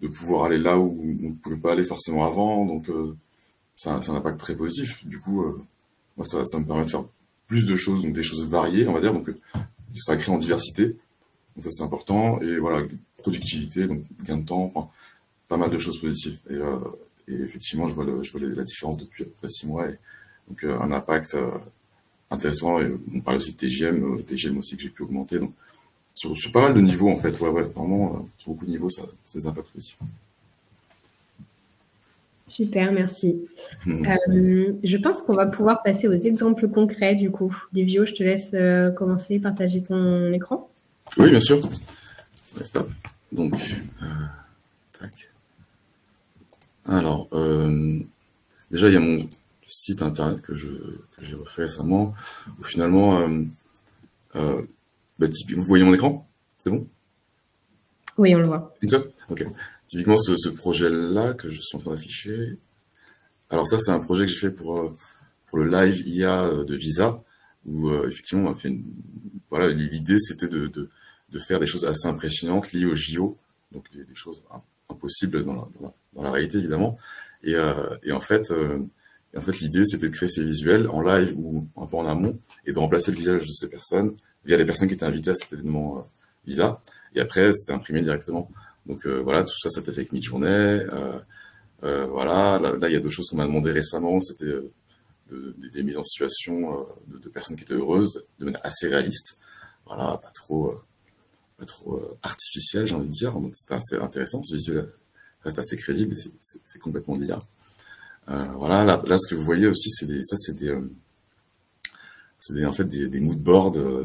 S2: pouvoir aller là où on ne pouvait pas aller forcément avant. Donc c'est un impact très positif. Du coup, moi ça me permet de faire plus de choses, donc des choses variées, on va dire. Donc ça crée en diversité. Donc ça c'est important. Et voilà, productivité, donc gain de temps, enfin, pas mal de choses positives. Et effectivement, je vois la différence depuis à peu près 6 mois. Et donc un impact intéressant. Et on parle aussi de TGM aussi que j'ai pu augmenter. Donc sur pas mal de niveaux en fait. Ouais, vraiment sur beaucoup de niveaux, ça des impacts positifs.
S1: Super, merci. Je pense qu'on va pouvoir passer aux exemples concrets du coup. Livio, je te laisse commencer, partager ton écran.
S2: Oui, bien sûr. Ouais, hop. Donc, tac. Alors, déjà, il y a mon site internet que j'ai refait récemment, où finalement, typiquement, vous voyez mon écran? C'est bon?
S1: Oui, on le voit.
S2: Comme ça? Ok. Typiquement, ce projet-là que je suis en train d'afficher. Alors ça, c'est un projet que j'ai fait pour le live IA de Visa, où effectivement, on a fait voilà, l'idée, c'était de faire des choses assez impressionnantes liées au JO, donc des choses impossibles dans la réalité, évidemment. Et en fait, l'idée, c'était de créer ces visuels en live ou un peu en amont et de remplacer le visage de ces personnes via les personnes qui étaient invitées à cet événement Visa. Et après, c'était imprimé directement. Donc voilà, tout ça, c'était fait avec Midjourney. Voilà, là, il y a deux choses qu'on m'a demandé récemment. C'était des mises en situation de personnes qui étaient heureuses, de manière assez réaliste. Voilà, pas trop artificiel, j'ai envie de dire. Donc c'était assez intéressant. Ce visuel reste assez crédible et c'est complètement l'IA. Voilà, là, ce que vous voyez aussi, c'est en fait des mood boards, de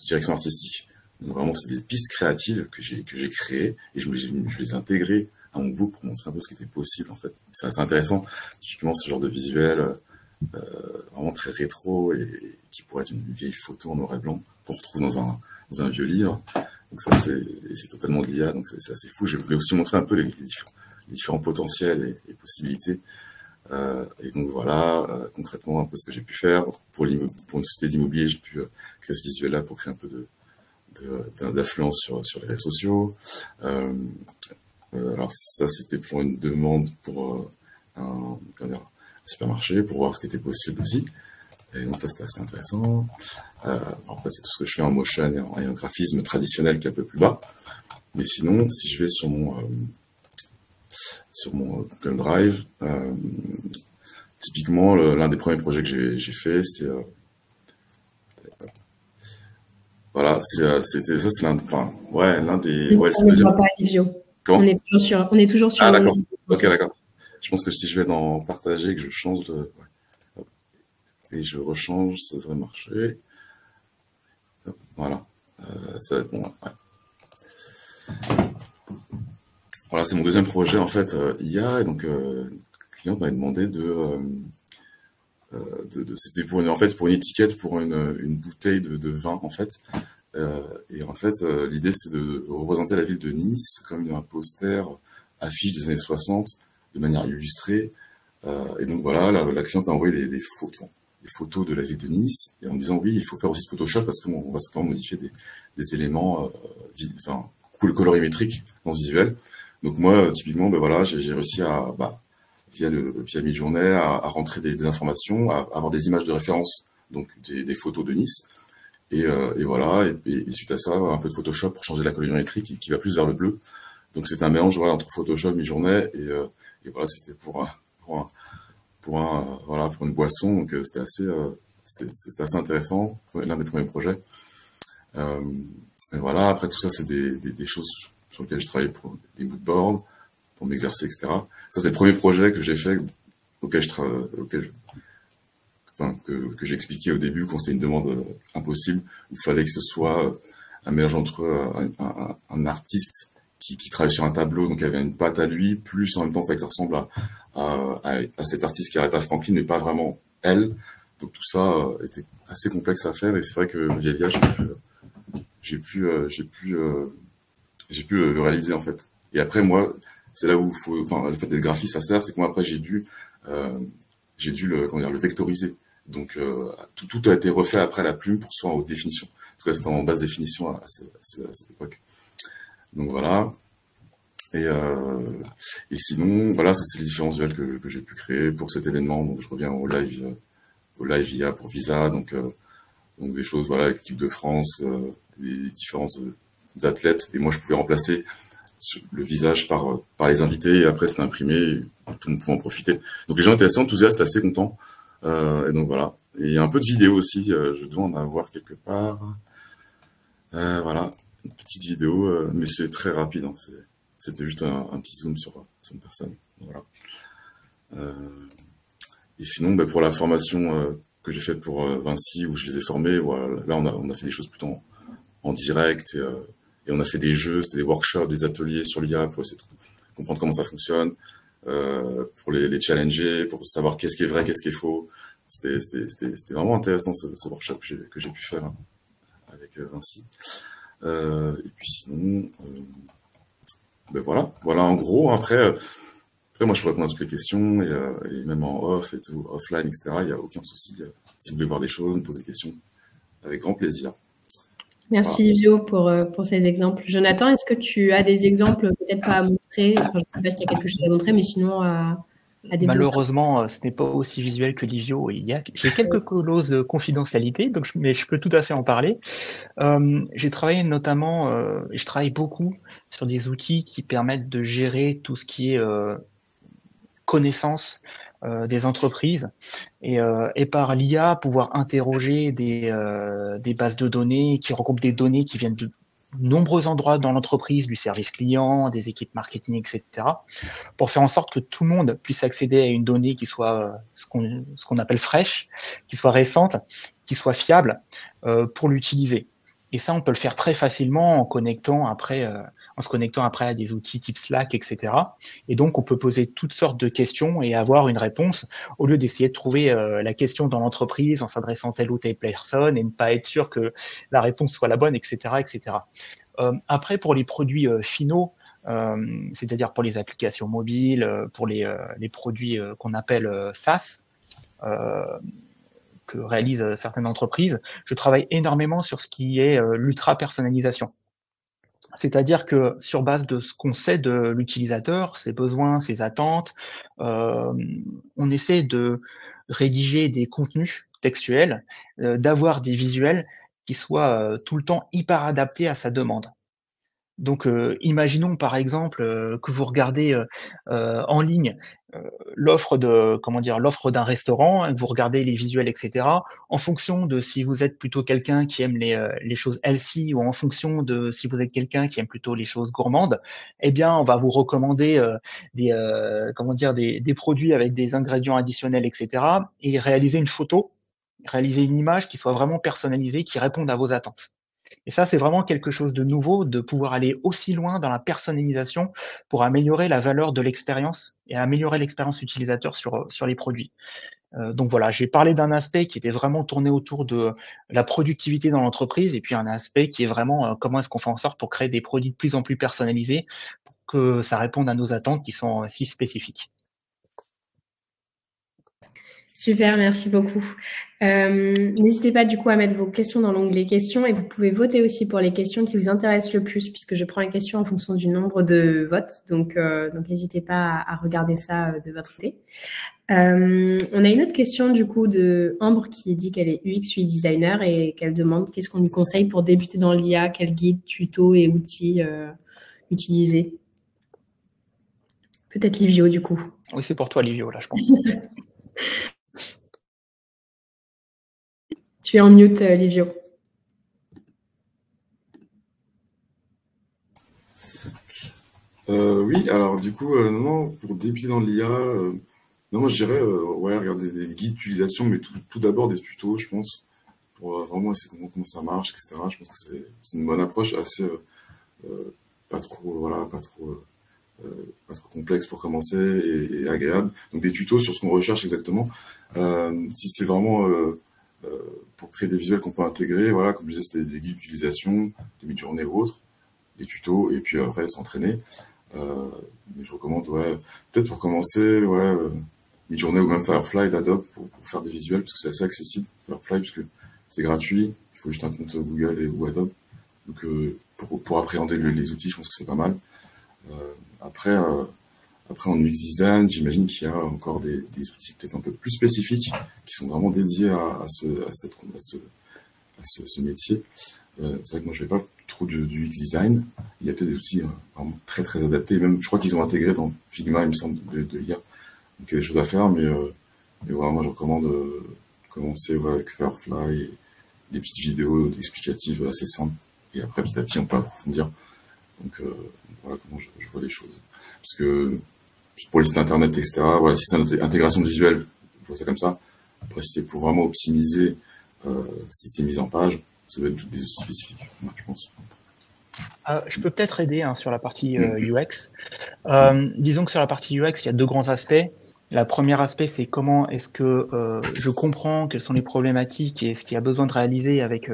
S2: direction artistique. Donc vraiment, c'est des pistes créatives que j'ai créées et je les ai intégrées à mon book pour montrer un peu ce qui était possible en fait. C'est assez intéressant. Typiquement, ce genre de visuel vraiment très rétro et qui pourrait être une vieille photo en noir et blanc qu'on retrouve dans un vieux livre. Donc ça, c'est totalement de l'IA, donc c'est assez fou. Je voulais aussi montrer un peu les différents potentiels et possibilités. Et donc voilà, concrètement un peu ce que j'ai pu faire pour une société d'immobilier, j'ai pu créer ce visuel-là pour créer un peu d'affluence sur les réseaux sociaux. Alors ça, c'était pour une demande pour un supermarché, pour voir ce qui était possible aussi. Et donc ça, c'était assez intéressant. Après, c'est tout ce que je fais en motion et en graphisme traditionnel qui est un peu plus bas. Mais sinon, si je vais sur mon Google Drive, typiquement, l'un des premiers projets que j'ai fait, c'est voilà, c'était ça, c'est l'un des. Ouais,
S1: On ne voit pas Livio.
S2: Comment?
S1: On est toujours sur.
S2: Ah d'accord. Ok, d'accord. Je pense que si je vais dans partager et que je change et je rechange, ça devrait marcher. Voilà. Ça va être bon. Ouais. Voilà, c'est mon deuxième projet en fait IA et donc le client m'avait demandé c'était pour une étiquette pour une bouteille de vin en fait. Et en fait, l'idée c'est de représenter la ville de Nice comme un poster affiche des années 60 de manière illustrée. Et donc voilà, la cliente m'a envoyé des photos de la ville de Nice, et en me disant oui, il faut faire aussi de Photoshop parce qu'on va simplement modifier des éléments colorimétriques dans ce visuel. Donc moi, typiquement, ben voilà, j'ai réussi à via Midjourney à rentrer des informations, à avoir des images de référence, donc des photos de Nice. Et voilà, et suite à ça, un peu de Photoshop pour changer la colorimétrie qui va plus vers le bleu. Donc c'était un mélange voilà, entre Photoshop, Midjourney, et voilà, c'était pour une boisson. Donc c'était assez intéressant, l'un des premiers projets. Et voilà, après tout ça, c'est des choses sur lesquelles je travaille pour des moodboards, pour m'exercer, etc. Ça, c'est le premier projet que j'ai fait, que j'ai expliqué au début quand c'était une demande impossible. Il fallait que ce soit un mélange entre un artiste qui travaille sur un tableau, donc il avait une patte à lui, plus en même temps, il fallait que ça ressemble à cet artiste qui est Aretha Franklin, mais pas vraiment elle. Donc tout ça était assez complexe à faire, et c'est vrai que via l'IA, j'ai pu le réaliser en fait. Et après moi, c'est là où le fait d'être graphiste, ça sert, c'est que moi après j'ai dû le vectoriser. Donc tout a été refait après à la plume pour soit en haute définition, parce que là c'était en basse définition à cette époque. Donc voilà. Et sinon, voilà, ça c'est les différents visuels que j'ai pu créer pour cet événement. Donc je reviens au live IA pour Visa, donc des choses, voilà, avec l'équipe de France, des différents athlètes. Et moi je pouvais remplacer le visage par les invités, et après c'était imprimé, et tout le monde pouvait en profiter. Donc les gens étaient assez enthousiastes, assez contents. Et donc voilà. Et il y a un peu de vidéo aussi, je dois en avoir quelque part. Voilà, une petite vidéo, mais c'est très rapide, hein. C'était juste un petit zoom sur une personne. Voilà. Et sinon, pour la formation que j'ai faite pour Vinci, où je les ai formés, voilà, là on a fait des choses plutôt en direct, et on a fait des jeux, c'était des workshops, des ateliers sur l'IA pour essayer de comprendre comment ça fonctionne, pour les challenger, pour savoir qu'est-ce qui est vrai, qu'est-ce qui est faux. C'était vraiment intéressant ce workshop que j'ai pu faire avec Vinci. Et puis sinon, voilà en gros. Après moi je peux répondre à toutes les questions, et même en off et tout, offline, etc. Il n'y a aucun souci. Si vous voulez voir des choses, me poser des questions, avec grand plaisir.
S1: Merci Livio pour ces exemples. Jonathan, est-ce que tu as des exemples peut-être pas à montrer? Enfin, je ne sais pas si tu as quelque chose à montrer, mais sinon à développer.
S4: Malheureusement, ce n'est pas aussi visuel que Livio. J'ai quelques clauses de confidentialité, mais je peux tout à fait en parler. J'ai travaillé notamment, et je travaille beaucoup sur des outils qui permettent de gérer tout ce qui est connaissance des entreprises, et par l'IA pouvoir interroger des bases de données qui regroupent des données qui viennent de nombreux endroits dans l'entreprise, du service client, des équipes marketing, etc., pour faire en sorte que tout le monde puisse accéder à une donnée qui soit ce qu'on appelle fraîche, qui soit récente, qui soit fiable, pour l'utiliser. Et ça, on peut le faire très facilement en se connectant après à des outils type Slack, etc. Et donc, on peut poser toutes sortes de questions et avoir une réponse, au lieu d'essayer de trouver la question dans l'entreprise en s'adressant à telle ou telle personne et ne pas être sûr que la réponse soit la bonne, etc., etc. Après, pour les produits finaux, c'est-à-dire pour les applications mobiles, pour les produits qu'on appelle SaaS, que réalisent certaines entreprises, je travaille énormément sur ce qui est l'ultra-personnalisation. C'est-à-dire que sur base de ce qu'on sait de l'utilisateur, ses besoins, ses attentes, on essaie de rédiger des contenus textuels, d'avoir des visuels qui soient tout le temps hyper adaptés à sa demande. Donc, imaginons par exemple que vous regardez en ligne l'offre d'un restaurant, vous regardez les visuels, etc. En fonction de si vous êtes plutôt quelqu'un qui aime les choses healthy, ou en fonction de si vous êtes quelqu'un qui aime plutôt les choses gourmandes, eh bien, on va vous recommander des produits avec des ingrédients additionnels, etc. Et réaliser une image qui soit vraiment personnalisée, qui réponde à vos attentes. Et ça, c'est vraiment quelque chose de nouveau, de pouvoir aller aussi loin dans la personnalisation pour améliorer la valeur de l'expérience et améliorer l'expérience utilisateur sur les produits. Donc voilà, j'ai parlé d'un aspect qui était vraiment tourné autour de la productivité dans l'entreprise, et puis un aspect qui est vraiment comment est-ce qu'on fait en sorte pour créer des produits de plus en plus personnalisés pour que ça réponde à nos attentes qui sont si spécifiques.
S1: Super, merci beaucoup. N'hésitez pas du coup à mettre vos questions dans l'onglet questions et vous pouvez voter aussi pour les questions qui vous intéressent le plus puisque je prends les questions en fonction du nombre de votes. Donc n'hésitez pas à regarder ça de votre côté. On a une autre question du coup de Ambre qui dit qu'elle est UX UI designer et qu'elle demande qu'est-ce qu'on lui conseille pour débuter dans l'IA, quel guide, tuto et outils utiliser. Peut-être Livio du coup.
S4: Oui, c'est pour toi Livio là, je pense.
S1: Tu es en mute, Livio.
S2: Oui, alors du coup, non, pour débuter dans l'IA, non, moi je dirais, ouais, regarder des guides d'utilisation, mais tout d'abord des tutos, je pense, pour vraiment essayer de comprendre comment ça marche, etc. Je pense que c'est une bonne approche, assez, pas trop, voilà, pas trop complexe pour commencer et agréable. Donc des tutos sur ce qu'on recherche exactement. Si c'est vraiment pour créer des visuels qu'on peut intégrer, voilà, comme je disais, c'était des guides d'utilisation, des mid-journées ou autres, des tutos, et puis après s'entraîner. Mais je recommande, ouais, peut-être pour commencer, ouais, mid-journée ou même Firefly d'Adobe pour faire des visuels, parce que c'est assez accessible, Firefly, puisque c'est gratuit, il faut juste un compte Google ou Adobe. Donc pour appréhender les outils, je pense que c'est pas mal. Après en UX design, j'imagine qu'il y a encore des outils peut-être un peu plus spécifiques qui sont vraiment dédiés à ce métier. C'est vrai que moi je fais pas trop du UX design. Il y a peut-être des outils vraiment très très adaptés. Même je crois qu'ils ont intégré dans Figma, il me semble, de l'IA. Donc il y a des choses à faire, mais voilà, moi je recommande de commencer avec Firefly et des petites vidéos explicatives assez simples. Et après petit à petit on peut approfondir. Donc voilà comment je vois les choses. Parce que pour les sites internet, etc., voilà, si c'est une intégration visuelle, je vois ça comme ça. Après, si c'est pour vraiment optimiser, si c'est mise en page, ça doit être des outils spécifiques, je pense.
S4: Je peux peut-être aider sur la partie UX. Disons que sur la partie UX, il y a deux grands aspects. Le premier aspect, c'est comment est-ce que je comprends quelles sont les problématiques et ce qu'il y a besoin de réaliser avec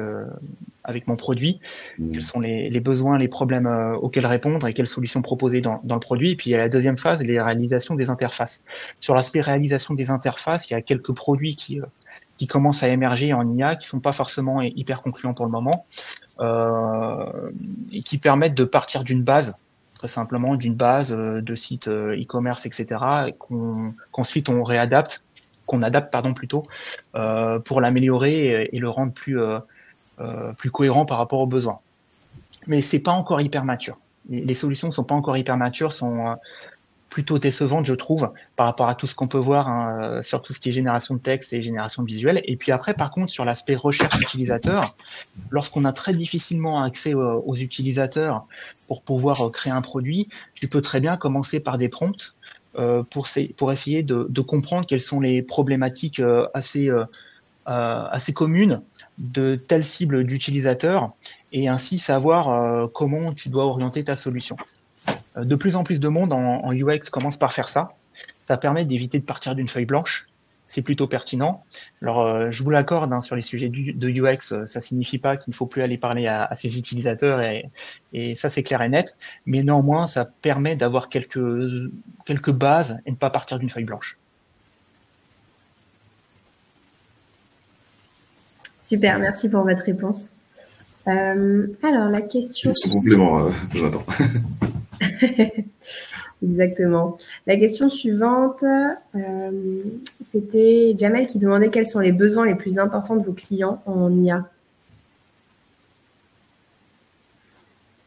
S4: mon produit, quels sont les besoins, les problèmes auxquels répondre et quelles solutions proposer dans le produit. Et puis il y a la deuxième phase, les réalisations des interfaces. Sur l'aspect réalisation des interfaces, il y a quelques produits qui commencent à émerger en IA, qui sont pas forcément hyper concluants pour le moment, et qui permettent de partir d'une base, très simplement d'une base de sites e-commerce, etc., et qu'ensuite on réadapte, qu'on adapte plutôt, pour l'améliorer et le rendre plus cohérent par rapport aux besoins. Mais c'est pas encore hyper mature. Les solutions sont pas encore hyper matures, sont plutôt décevantes, je trouve, par rapport à tout ce qu'on peut voir sur tout ce qui est génération de texte et génération de visuels. Et puis après, par contre, sur l'aspect recherche utilisateur, lorsqu'on a très difficilement accès aux utilisateurs pour pouvoir créer un produit, tu peux très bien commencer par des prompts pour essayer de comprendre quelles sont les problématiques assez communes de telle cible d'utilisateurs et ainsi savoir comment tu dois orienter ta solution. De plus en plus de monde en UX commence par faire ça. Ça permet d'éviter de partir d'une feuille blanche. C'est plutôt pertinent. Alors, je vous l'accorde, sur les sujets de UX, ça signifie pas qu'il ne faut plus aller parler à ses utilisateurs et ça c'est clair et net. Mais néanmoins, ça permet d'avoir quelques bases et ne pas partir d'une feuille blanche.
S1: Super, merci pour votre réponse. Alors, la question...
S2: C'est son complément, Jonathan.
S1: Exactement. La question suivante, c'était Jamel qui demandait quels sont les besoins les plus importants de vos clients en IA.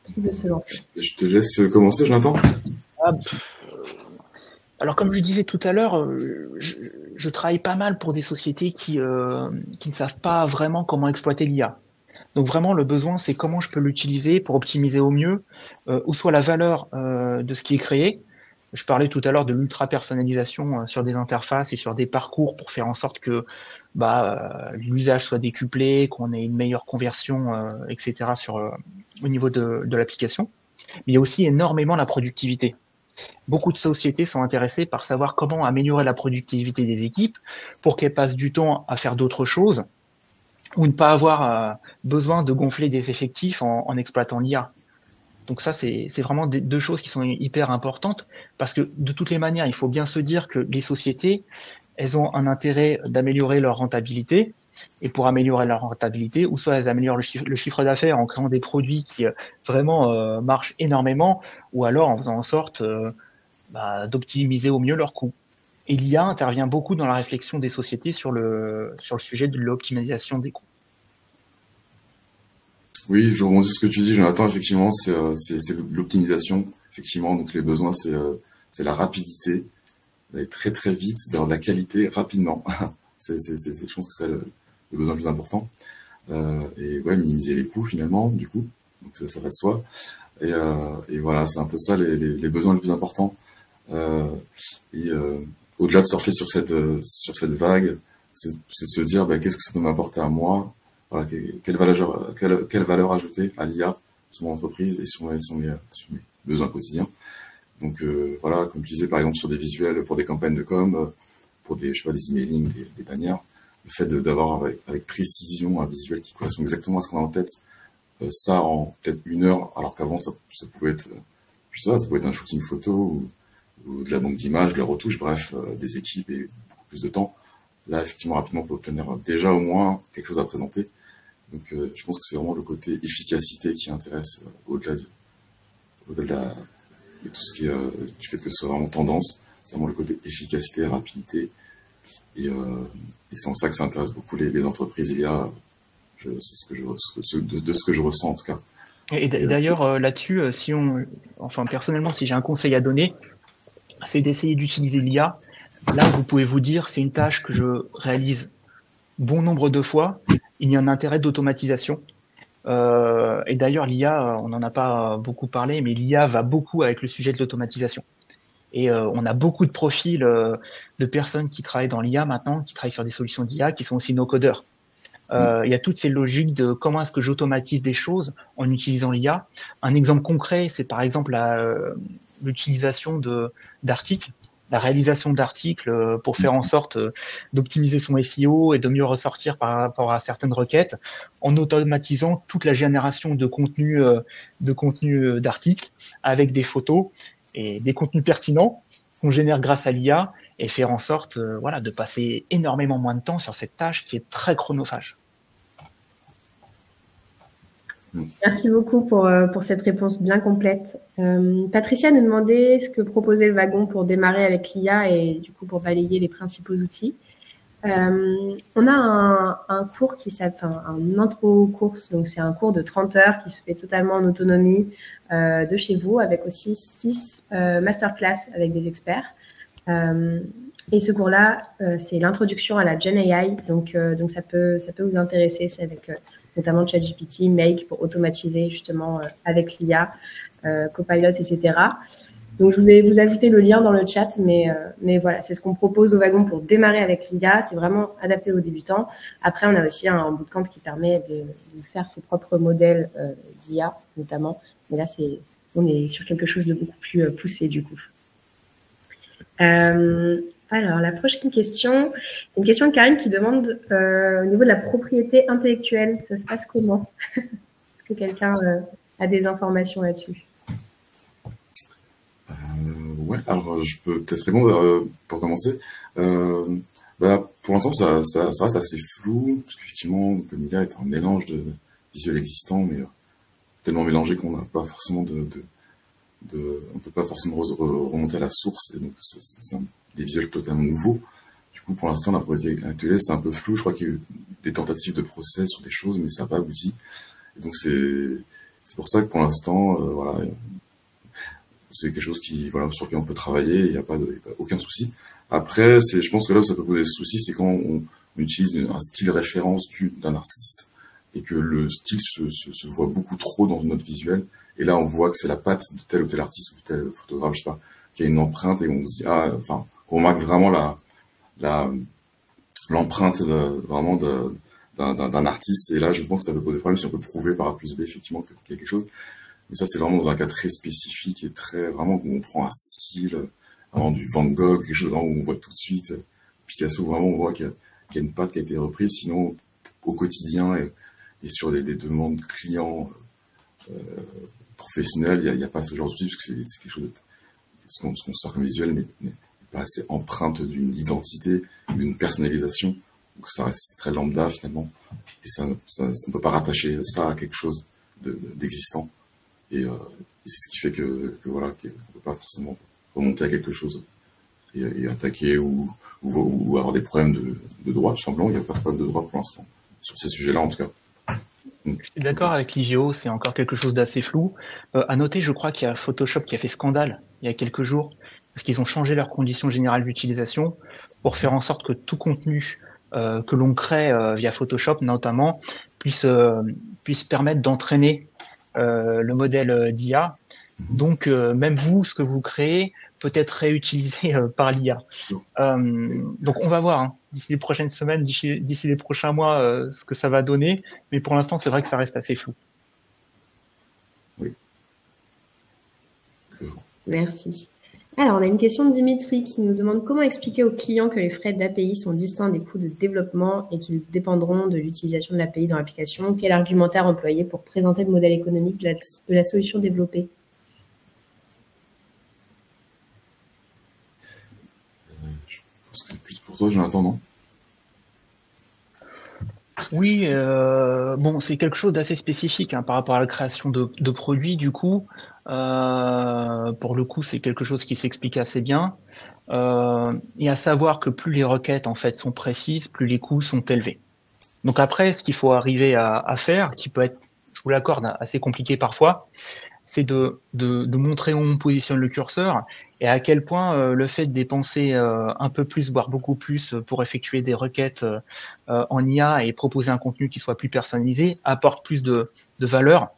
S1: Qui veut se lancer?
S2: Je te laisse commencer, Jonathan.
S4: Alors, comme je disais tout à l'heure, je travaille pas mal pour des sociétés qui ne savent pas vraiment comment exploiter l'IA. Donc vraiment, le besoin, c'est comment je peux l'utiliser pour optimiser au mieux, où soit la valeur de ce qui est créé. Je parlais tout à l'heure de l'ultra-personnalisation sur des interfaces et sur des parcours pour faire en sorte que l'usage soit décuplé, qu'on ait une meilleure conversion, etc. Au niveau de l'application. Mais il y a aussi énormément la productivité. Beaucoup de sociétés sont intéressées par savoir comment améliorer la productivité des équipes pour qu'elles passent du temps à faire d'autres choses ou ne pas avoir besoin de gonfler des effectifs en exploitant l'IA. Donc ça, c'est vraiment deux choses qui sont hyper importantes parce que de toutes les manières, il faut bien se dire que les sociétés, elles ont un intérêt d'améliorer leur rentabilité. Et pour améliorer leur rentabilité, ou soit elles améliorent le chiffre d'affaires en créant des produits qui vraiment marchent énormément, ou alors en faisant en sorte d'optimiser au mieux leurs coûts. Et l'IA intervient beaucoup dans la réflexion des sociétés sur le sujet de l'optimisation des coûts.
S2: Oui, je rebondis sur ce que tu dis, Jonathan. Effectivement, c'est l'optimisation. Effectivement, donc les besoins, c'est la rapidité, d'aller très très vite, d'avoir de la qualité rapidement. Je pense que c'est le besoin le plus important. Et ouais, minimiser les coûts finalement, du coup. Donc ça va de soi. Et voilà, c'est un peu ça les besoins les plus importants. Au-delà de surfer sur cette vague, c'est de se dire qu'est-ce que ça peut m'apporter à moi, voilà, quelle valeur ajoutée à l'IA sur mon entreprise et sur mes besoins quotidiens. Donc voilà, comme je disais par exemple sur des visuels pour des campagnes de com, pour des emailing, des bannières, le fait d'avoir avec précision un visuel qui correspond exactement à ce qu'on a en tête, ça en peut-être 1 heure, alors qu'avant ça pouvait être, je sais pas, ça pouvait être un shooting photo ou de la banque d'images, de la retouche, bref, des équipes et beaucoup plus de temps. Là, effectivement, rapidement, on peut obtenir déjà au moins quelque chose à présenter. Donc, je pense que c'est vraiment le côté efficacité qui intéresse au-delà de tout ce qui est du fait que ce soit vraiment tendance. C'est vraiment le côté efficacité, rapidité. Et c'est en ça que ça intéresse beaucoup les entreprises. C'est ce que je ressens en tout cas.
S4: Et d'ailleurs, là-dessus, personnellement, si j'ai un conseil à donner, c'est d'essayer d'utiliser l'IA. Là, vous pouvez vous dire, c'est une tâche que je réalise bon nombre de fois. Il y a un intérêt d'automatisation. Et d'ailleurs, l'IA, on n'en a pas beaucoup parlé, mais l'IA va beaucoup avec le sujet de l'automatisation. Et on a beaucoup de profils de personnes qui travaillent dans l'IA maintenant, qui travaillent sur des solutions d'IA, qui sont aussi no-codeurs. Il y a toutes ces logiques de comment est-ce que j'automatise des choses en utilisant l'IA. Un exemple concret, c'est par exemple l'utilisation d'articles, la réalisation d'articles pour faire en sorte d'optimiser son SEO et de mieux ressortir par rapport à certaines requêtes, en automatisant toute la génération de contenu d'articles avec des photos et des contenus pertinents qu'on génère grâce à l'IA et faire en sorte de passer énormément moins de temps sur cette tâche qui est très chronophage.
S1: Merci beaucoup pour cette réponse bien complète. Patricia nous demandait ce que proposait le wagon pour démarrer avec l'IA et du coup pour balayer les principaux outils. On a un cours qui s'appelle un intro-course, donc c'est un cours de 30 heures qui se fait totalement en autonomie de chez vous, avec aussi 6 masterclass avec des experts. Et ce cours-là, c'est l'introduction à la Gen AI, donc ça peut vous intéresser. C'est avec notamment ChatGPT, Make pour automatiser justement avec l'IA, Copilot, etc. Donc je vais vous ajouter le lien dans le chat, mais voilà, c'est ce qu'on propose au wagon pour démarrer avec l'IA. C'est vraiment adapté aux débutants. Après, on a aussi un bootcamp qui permet de faire ses propres modèles d'IA notamment. Mais là, on est sur quelque chose de beaucoup plus poussé du coup. Alors, la prochaine question, c'est une question de Karine qui demande au niveau de la propriété intellectuelle, ça se passe comment? Est-ce que quelqu'un a des informations là-dessus?
S2: Ouais, alors je peux peut-être répondre pour commencer. Pour l'instant, ça reste assez flou, parce qu'effectivement, comme l'IA est un mélange de visuels existants, mais tellement mélangé qu'on n'a pas forcément on peut pas forcément remonter à la source, et donc c'est des visuels totalement nouveaux. Du coup, pour l'instant, la propriété intellectuelle, c'est un peu flou. Je crois qu'il y a eu des tentatives de procès sur des choses, mais ça n'a pas abouti. Et donc c'est pour ça que pour l'instant, voilà, c'est quelque chose sur lequel on peut travailler. Il n'y a pas aucun souci. Après, je pense que là où ça peut poser des soucis, c'est quand on utilise un style référence d'un artiste et que le style se voit beaucoup trop dans notre visuel. Et là, on voit que c'est la patte de tel ou tel artiste ou tel photographe, je sais pas, qui a une empreinte, et on se dit on marque vraiment l'empreinte vraiment d'un artiste. Et là, je pense que ça peut poser problème si on peut prouver par A plus B effectivement qu'il y a quelque chose. Mais ça, c'est vraiment dans un cas très spécifique et vraiment où on prend un style, vraiment du Van Gogh, quelque chose où on voit tout de suite Picasso, vraiment on voit qu'il y a une patte qui a été reprise. Sinon, au quotidien et sur les demandes clients professionnels, il n'y a pas ce genre d'outil, parce que c'est quelque chose ce qu'on sort comme visuel n'est c'est empreinte d'une identité, d'une personnalisation. Donc ça reste très lambda finalement. Et on peut pas rattacher ça à quelque chose d'existant. Et c'est ce qui fait que voilà, qu'on peut pas forcément remonter à quelque chose et attaquer ou avoir des problèmes de droit, tout simplement. Il n'y a pas de problème de droit pour l'instant, sur ces sujets-là en tout cas.
S4: Je suis d'accord avec Livio, c'est encore quelque chose d'assez flou. À noter, je crois qu'il y a Photoshop qui a fait scandale il y a quelques jours, parce qu'ils ont changé leurs conditions générales d'utilisation pour faire en sorte que tout contenu que l'on crée via Photoshop notamment puisse permettre d'entraîner le modèle d'IA. Donc même vous, ce que vous créez peut être réutilisé par l'IA. Donc on va voir hein, d'ici les prochaines semaines, d'ici les prochains mois, ce que ça va donner. Mais pour l'instant, c'est vrai que ça reste assez flou.
S2: Oui.
S1: Merci. Alors, on a une question de Dimitri qui nous demande comment expliquer aux clients que les frais d'API sont distincts des coûts de développement et qu'ils dépendront de l'utilisation de l'API dans l'application. Quel argumentaire employer pour présenter le modèle économique de la solution développée?
S2: Je pense que c'est plus pour toi, Jonathan, non?
S4: Oui, bon, c'est quelque chose d'assez spécifique hein, par rapport à la création de produits. Du coup, pour le coup, c'est quelque chose qui s'explique assez bien. Et à savoir que plus les requêtes en fait sont précises, plus les coûts sont élevés. Donc après, ce qu'il faut arriver à faire, qui peut être, je vous l'accorde, assez compliqué parfois, c'est de montrer où on positionne le curseur et à quel point le fait de dépenser un peu plus, voire beaucoup plus, pour effectuer des requêtes en IA et proposer un contenu qui soit plus personnalisé apporte plus de valeur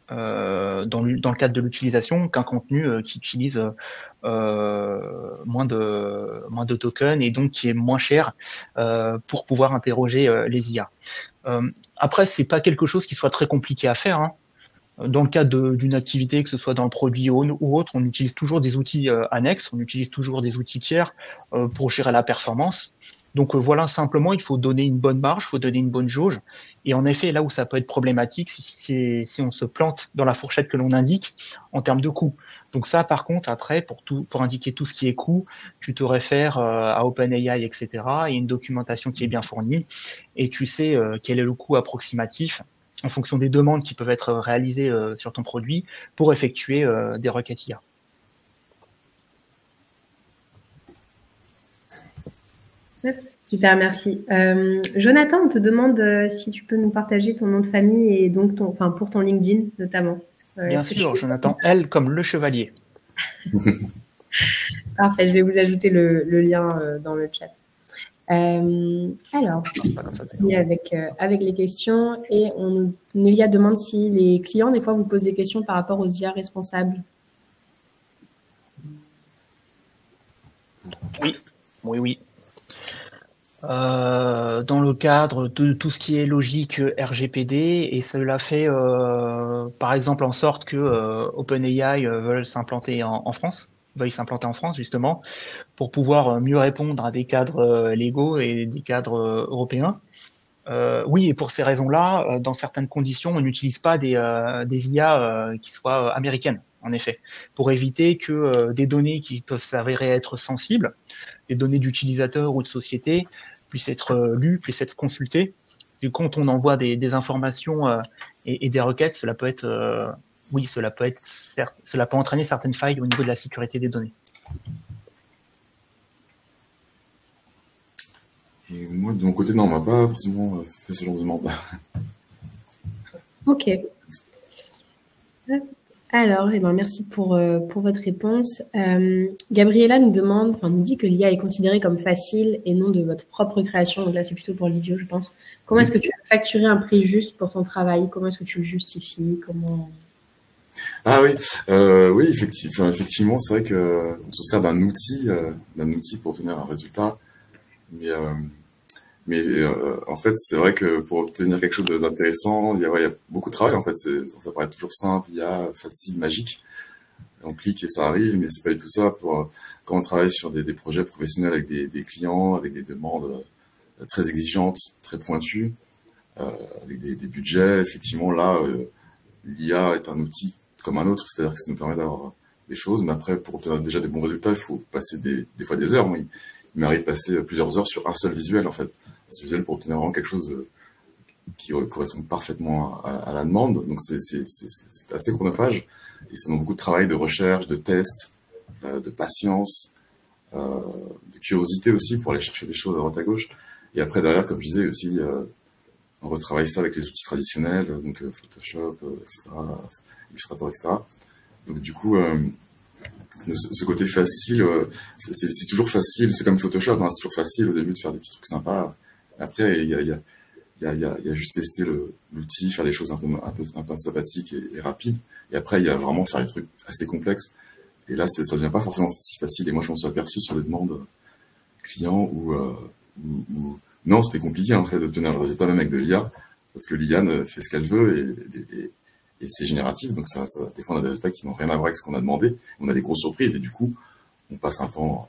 S4: dans le cadre de l'utilisation qu'un contenu qui utilise moins de tokens et donc qui est moins cher pour pouvoir interroger les IA. Après, c'est pas quelque chose qui soit très compliqué à faire, hein. Dans le cadre d'une activité, que ce soit dans le produit ou autre, on utilise toujours des outils annexes, on utilise toujours des outils tiers pour gérer la performance. Donc voilà, simplement, il faut donner une bonne marge, il faut donner une bonne jauge. Et en effet, là où ça peut être problématique, si on se plante dans la fourchette que l'on indique en termes de coût. Donc ça, par contre, après, pour indiquer tout ce qui est coût, tu te réfères à OpenAI, etc. Il y a une documentation qui est bien fournie et tu sais quel est le coût approximatif en fonction des demandes qui peuvent être réalisées sur ton produit pour effectuer des requêtes IA.
S1: Super, merci. Jonathan, on te demande si tu peux nous partager ton nom de famille et donc pour ton LinkedIn notamment.
S4: Bien sûr, Jonathan L comme le chevalier.
S1: Parfait, je vais vous ajouter le lien dans le chat. Alors, avec les questions et Nélia demande si les clients, des fois, vous posent des questions par rapport aux IA responsables.
S4: Oui. Dans le cadre de tout ce qui est logique RGPD, et cela fait par exemple en sorte que OpenAI veuille s'implanter en France, justement, pour pouvoir mieux répondre à des cadres légaux et des cadres européens. Oui, et pour ces raisons-là, dans certaines conditions, on n'utilise pas des IA qui soient américaines, en effet, pour éviter que des données qui peuvent s'avérer être sensibles, des données d'utilisateurs ou de sociétés, puissent être lues, puissent être consultées. Et quand on envoie des informations et des requêtes, cela peut être, cela peut entraîner certaines failles au niveau de la sécurité des données.
S2: Et moi, de mon côté, non, on m'a pas forcément fait ce genre de demande.
S1: Ok. Alors, merci pour votre réponse. Gabriella nous dit que l'IA est considérée comme facile et non de votre propre création. Donc là, c'est plutôt pour Livio, je pense. Comment est-ce que tu as facturé un prix juste pour ton travail? Comment est-ce que tu le justifies?
S2: Ah oui, oui, effectivement, c'est vrai que on se sert d'un outil pour obtenir un résultat. Mais en fait, c'est vrai que pour obtenir quelque chose d'intéressant, il y a beaucoup de travail. En fait, ça paraît toujours simple, facile, magique. On clique et ça arrive, mais c'est pas du tout ça. Quand on travaille sur des projets professionnels avec des clients, avec des demandes très exigeantes, très pointues, avec des budgets, effectivement, là, l'IA est un outil comme un autre, c'est-à-dire que ça nous permet d'avoir des choses, mais après, pour obtenir déjà des bons résultats, il faut passer des fois des heures. Moi, il m'arrive de passer plusieurs heures sur un seul visuel, en fait. Un visuel pour obtenir vraiment quelque chose qui correspond parfaitement à la demande. Donc, c'est assez chronophage. Et ça demande beaucoup de travail, de recherche, de tests, de patience, de curiosité aussi pour aller chercher des choses à droite à gauche. Et après, derrière, comme je disais aussi, on retravaille ça avec les outils traditionnels, donc Photoshop, etc., Illustrator, etc. Donc du coup, ce côté facile, c'est toujours facile, c'est comme Photoshop, hein, c'est toujours facile au début de faire des petits trucs sympas. Après, il y a juste tester l'outil, faire des choses un peu sympathiques et rapides. Et après, il y a vraiment faire des trucs assez complexes. Et là, ça devient pas forcément si facile. Et moi, je m'en suis aperçu sur des demandes clients où non, c'était compliqué en fait d'obtenir le résultat même avec de l'IA, parce que l'IA fait ce qu'elle veut et c'est génératif, donc ça, des fois on a des résultats qui n'ont rien à voir avec ce qu'on a demandé. On a des grosses surprises et du coup, on peut passer un temps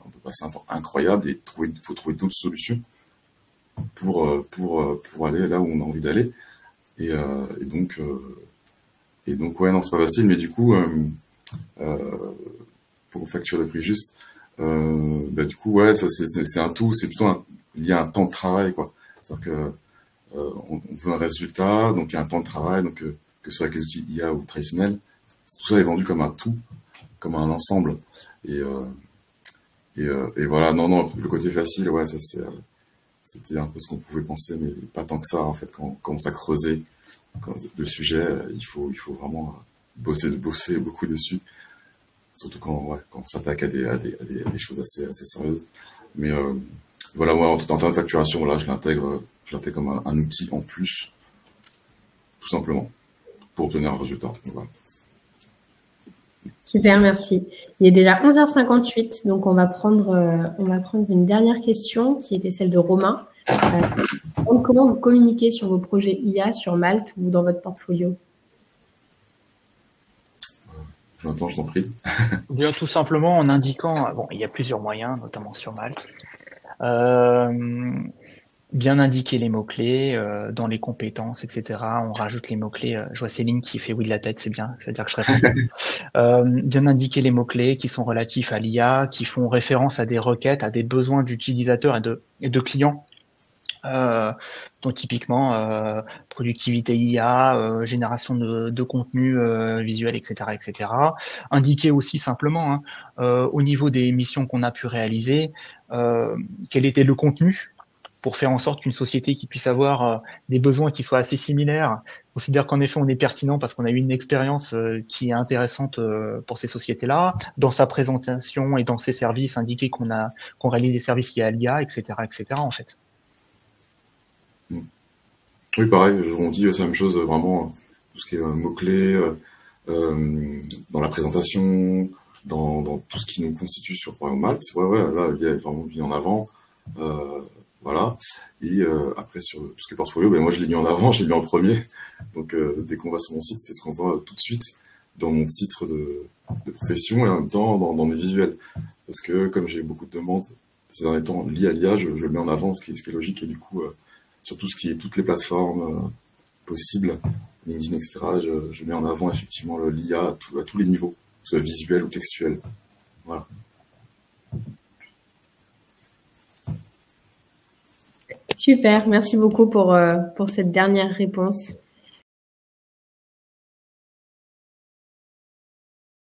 S2: incroyable et faut trouver d'autres solutions pour aller là où on a envie d'aller. Et donc ouais, non, c'est pas facile, mais du coup, pour facturer le prix juste, du coup, ouais, ça c'est un tout, c'est plutôt il y a un temps de travail, quoi. C'est-à-dire que on veut un résultat, donc il y a un temps de travail, donc que ce soit avec les outils IA ou traditionnels, tout ça est vendu comme un tout, comme un ensemble. Et voilà, non, le côté facile, ouais, ça c'était un peu ce qu'on pouvait penser, mais pas tant que ça, en fait, quand on commence à creuser le sujet, il faut vraiment bosser beaucoup dessus, surtout quand on s'attaque à des choses assez sérieuses. Mais voilà, moi, en termes de facturation, voilà, je l'intègre comme un outil en plus, tout simplement, pour obtenir un résultat. Voilà.
S1: Super, merci. Il est déjà 11h58, donc on va prendre une dernière question qui était celle de Romain. Comment vous communiquez sur vos projets IA sur Malte ou dans votre portfolio?
S2: Jonathan, je t'en prie.
S4: Bien, tout simplement en indiquant, bon, il y a plusieurs moyens, notamment sur Malte. Bien indiquer les mots-clés dans les compétences, etc. On rajoute les mots-clés. Je vois Céline qui fait oui de la tête, c'est bien, c'est-à-dire que je réponds. Bien indiquer les mots-clés qui sont relatifs à l'IA, qui font référence à des requêtes, à des besoins d'utilisateurs et de clients. Donc typiquement productivité IA, génération de contenu visuel, etc., etc. Indiquer aussi simplement au niveau des missions qu'on a pu réaliser, quel était le contenu pour faire en sorte qu'une société qui puisse avoir des besoins qui soient assez similaires considère qu'en effet on est pertinent parce qu'on a eu une expérience qui est intéressante pour ces sociétés-là. Dans sa présentation et dans ses services, indiquer qu'on réalise des services liés à l'IA, etc., etc. en fait.
S2: Oui, pareil, on dit la même chose, vraiment, tout ce qui est mots-clés, dans la présentation, dans tout ce qui nous constitue sur Royal Malte. Ouais, là, il y a vraiment mis en avant. Voilà. Et après, sur tout ce qui est portfolio, moi, je l'ai mis en avant, je l'ai mis en premier. Donc, dès qu'on va sur mon site, c'est ce qu'on voit tout de suite dans mon titre de profession et en même temps dans mes visuels. Parce que, comme j'ai beaucoup de demandes ces derniers temps liées à l'IA, je le mets en avant, ce qui est logique. Et du coup, sur tout ce qui est toutes les plateformes possibles, LinkedIn, etc., je mets en avant effectivement l'IA à tous les niveaux, que ce soit visuel ou textuel. Voilà.
S1: Super, merci beaucoup pour cette dernière réponse.